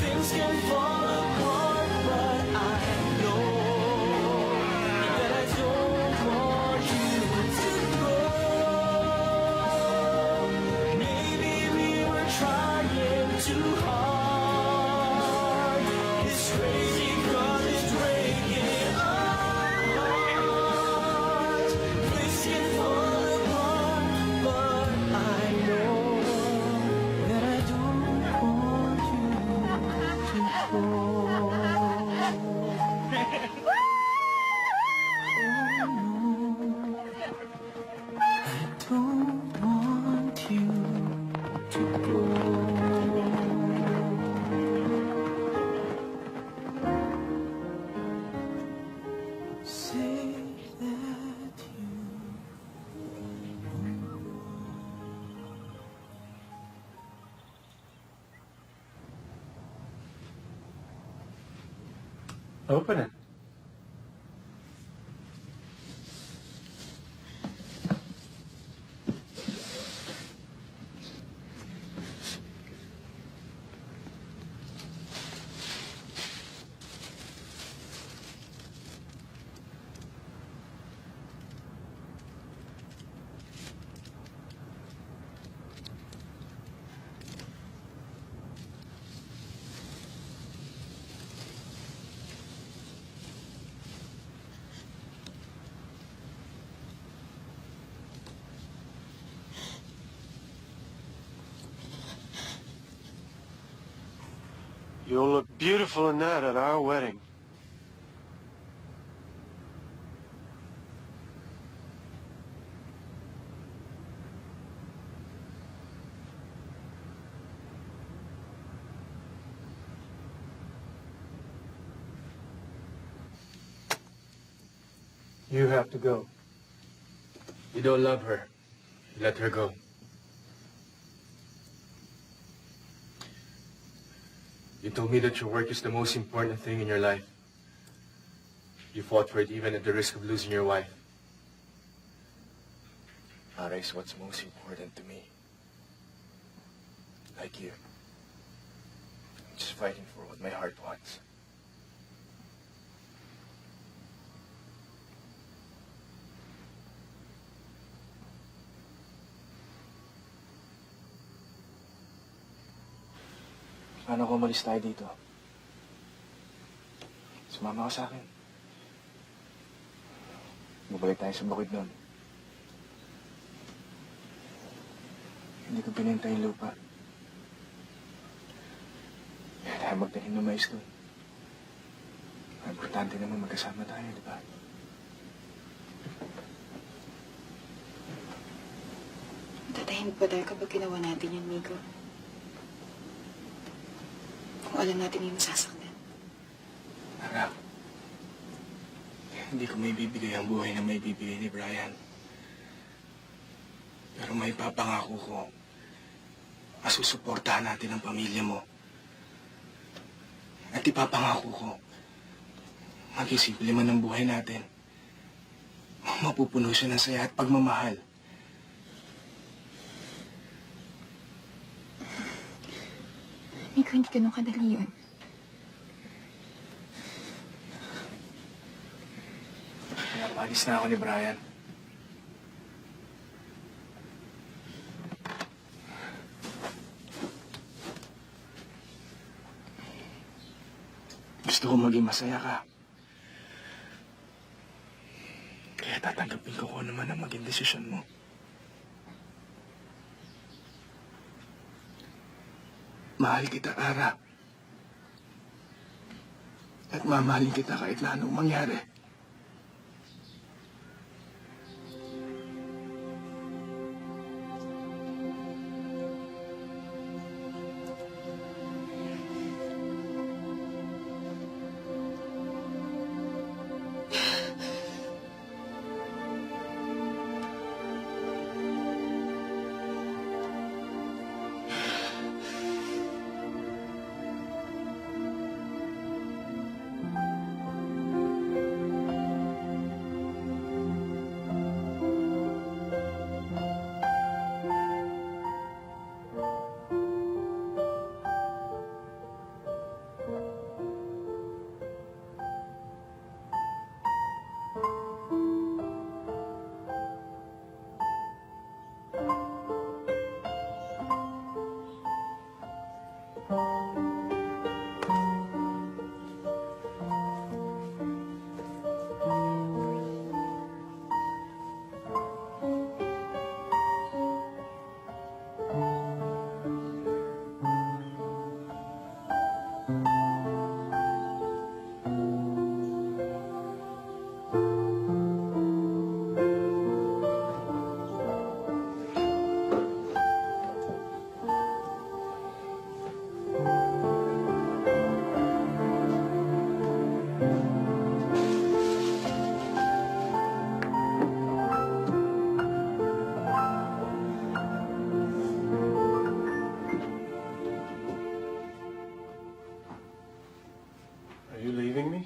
[SPEAKER 13] Things can fall apart, but I know that I don't want you to go. Maybe we were trying too hard. It's crazy 'cause it's breaking our hearts. Things can fall apart, but I know that I don't want you to go. I don't want you to go. Say that you
[SPEAKER 5] Open it.
[SPEAKER 8] You'll look beautiful in that at our wedding.
[SPEAKER 5] You have to go. You don't love her. Let her go. You told me that your work is the most important thing in your life. You fought for it even at the risk of losing your wife. Ara is what's most important to me. Like you. I'm just fighting for what my heart wants. Paano kung umalis tayo dito? Sumama ka sa akin. Bumalik tayo sa bukid nun. Hindi ko binenta yung lupa. Kaya tayo magtanim ng mais doon. Importante naman magkasama tayo, di ba?
[SPEAKER 9] Tatahimik ba tayo kapag ginawa natin yan, Migo? Kung alam natin yung masasaktan.
[SPEAKER 5] Ara, hindi ko may bibigay ang buhay na may bibigay ni Brian. Pero may papangako ko, masusuportahan natin ang pamilya mo. At ipapangako ko, mag-isimple man ang buhay natin. Mapupuno siya ng saya at pagmamahal.
[SPEAKER 9] Migo, hindi ganun kadali yun.
[SPEAKER 5] Pinapalis na ako ni Brian. Gusto ko maging masaya ka. Kaya tatanggapin ko kung ano man ang maging desisyon mo. Mahal kita, Ara. At mamahalin kita kahit na anong mangyari.
[SPEAKER 8] Are you leaving me?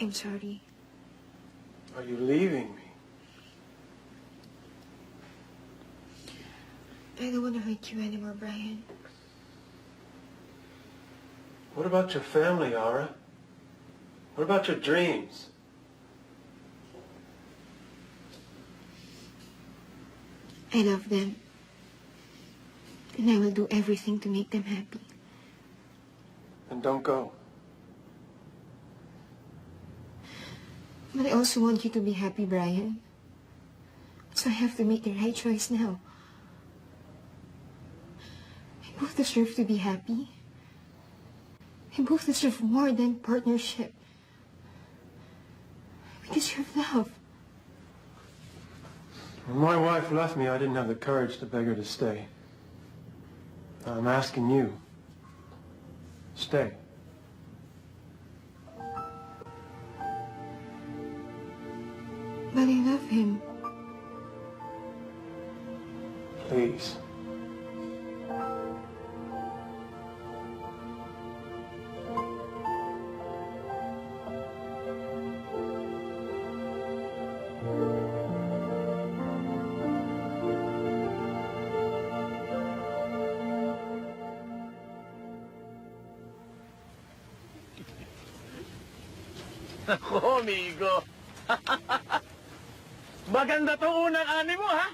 [SPEAKER 9] I'm sorry.
[SPEAKER 8] Are you leaving me?
[SPEAKER 9] I don't want to hurt you anymore, Brian.
[SPEAKER 8] What about your family, Ara? What about your dreams?
[SPEAKER 9] I love them. And I will do everything to make them happy.
[SPEAKER 8] Then don't go.
[SPEAKER 9] But I also want you to be happy, Brian. So I have to make the right choice now. We both deserve to be happy. We both deserve more than partnership. We deserve love.
[SPEAKER 8] When my wife left me, I didn't have the courage to beg her to stay. Now I'm asking you. Stay.
[SPEAKER 9] But I love him.
[SPEAKER 5] Please.
[SPEAKER 2] Ako, amigo. Maganda to unang ani mo, ha?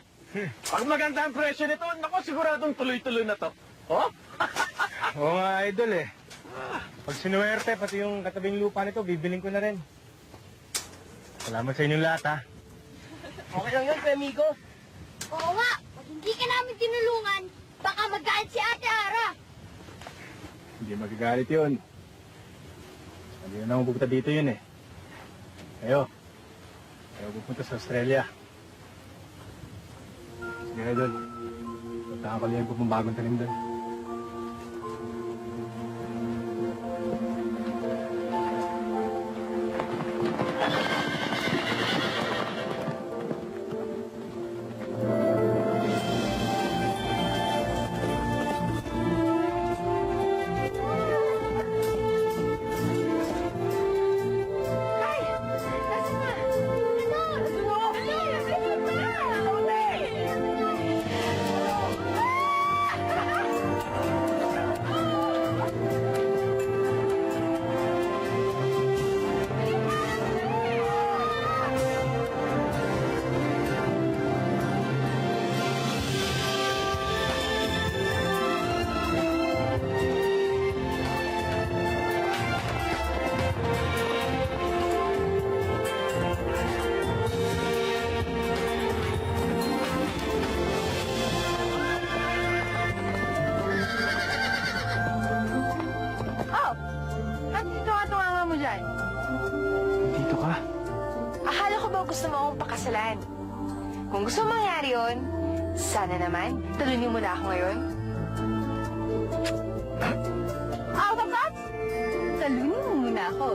[SPEAKER 2] Pag maganda ang presyo nito, nako, siguradong tuloy-tuloy na to. Oh?
[SPEAKER 6] Oo nga, idol eh. Pag sinuwerte, pati yung katabing lupa nito, bibiling ko na rin. Salamat sa inyong lahat, ha?
[SPEAKER 11] Okay lang yun, amigo.
[SPEAKER 10] Oo nga, pag hindi ka namin tinulungan, baka magalit si Ate Ara.
[SPEAKER 6] Hindi magagalit yun. Hindi na naman pupunta dito yun eh. Kayo pupunta sa Australia. Sige, idol. Puntahan ko lang yung bagong tanim doon.
[SPEAKER 3] Dito ka? Akala ko ba gusto mo akong pakasalan? Kung gusto mo mangyari yun, sana naman, talunin mo na ako ngayon. Out of that? Talunin mo muna ako.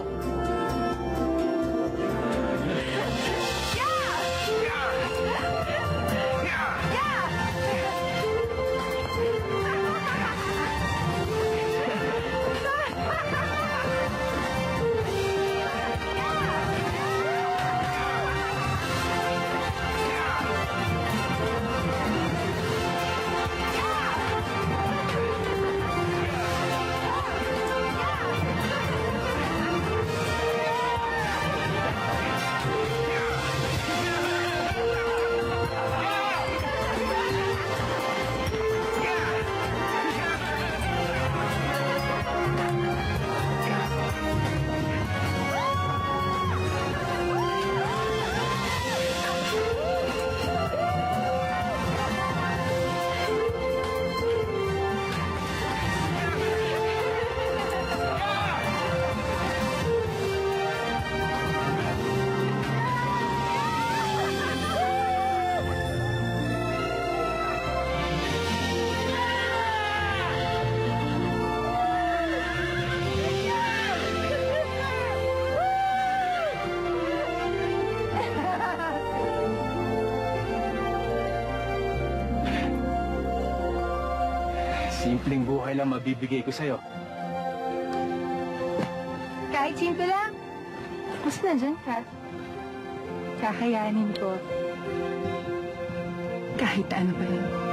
[SPEAKER 5] Simpleng buhay lang mabibigay ko sa'yo.
[SPEAKER 3] Kahit simple lang. Basta nandyan ka. Kakayanin ko. Kahit ano pa rin.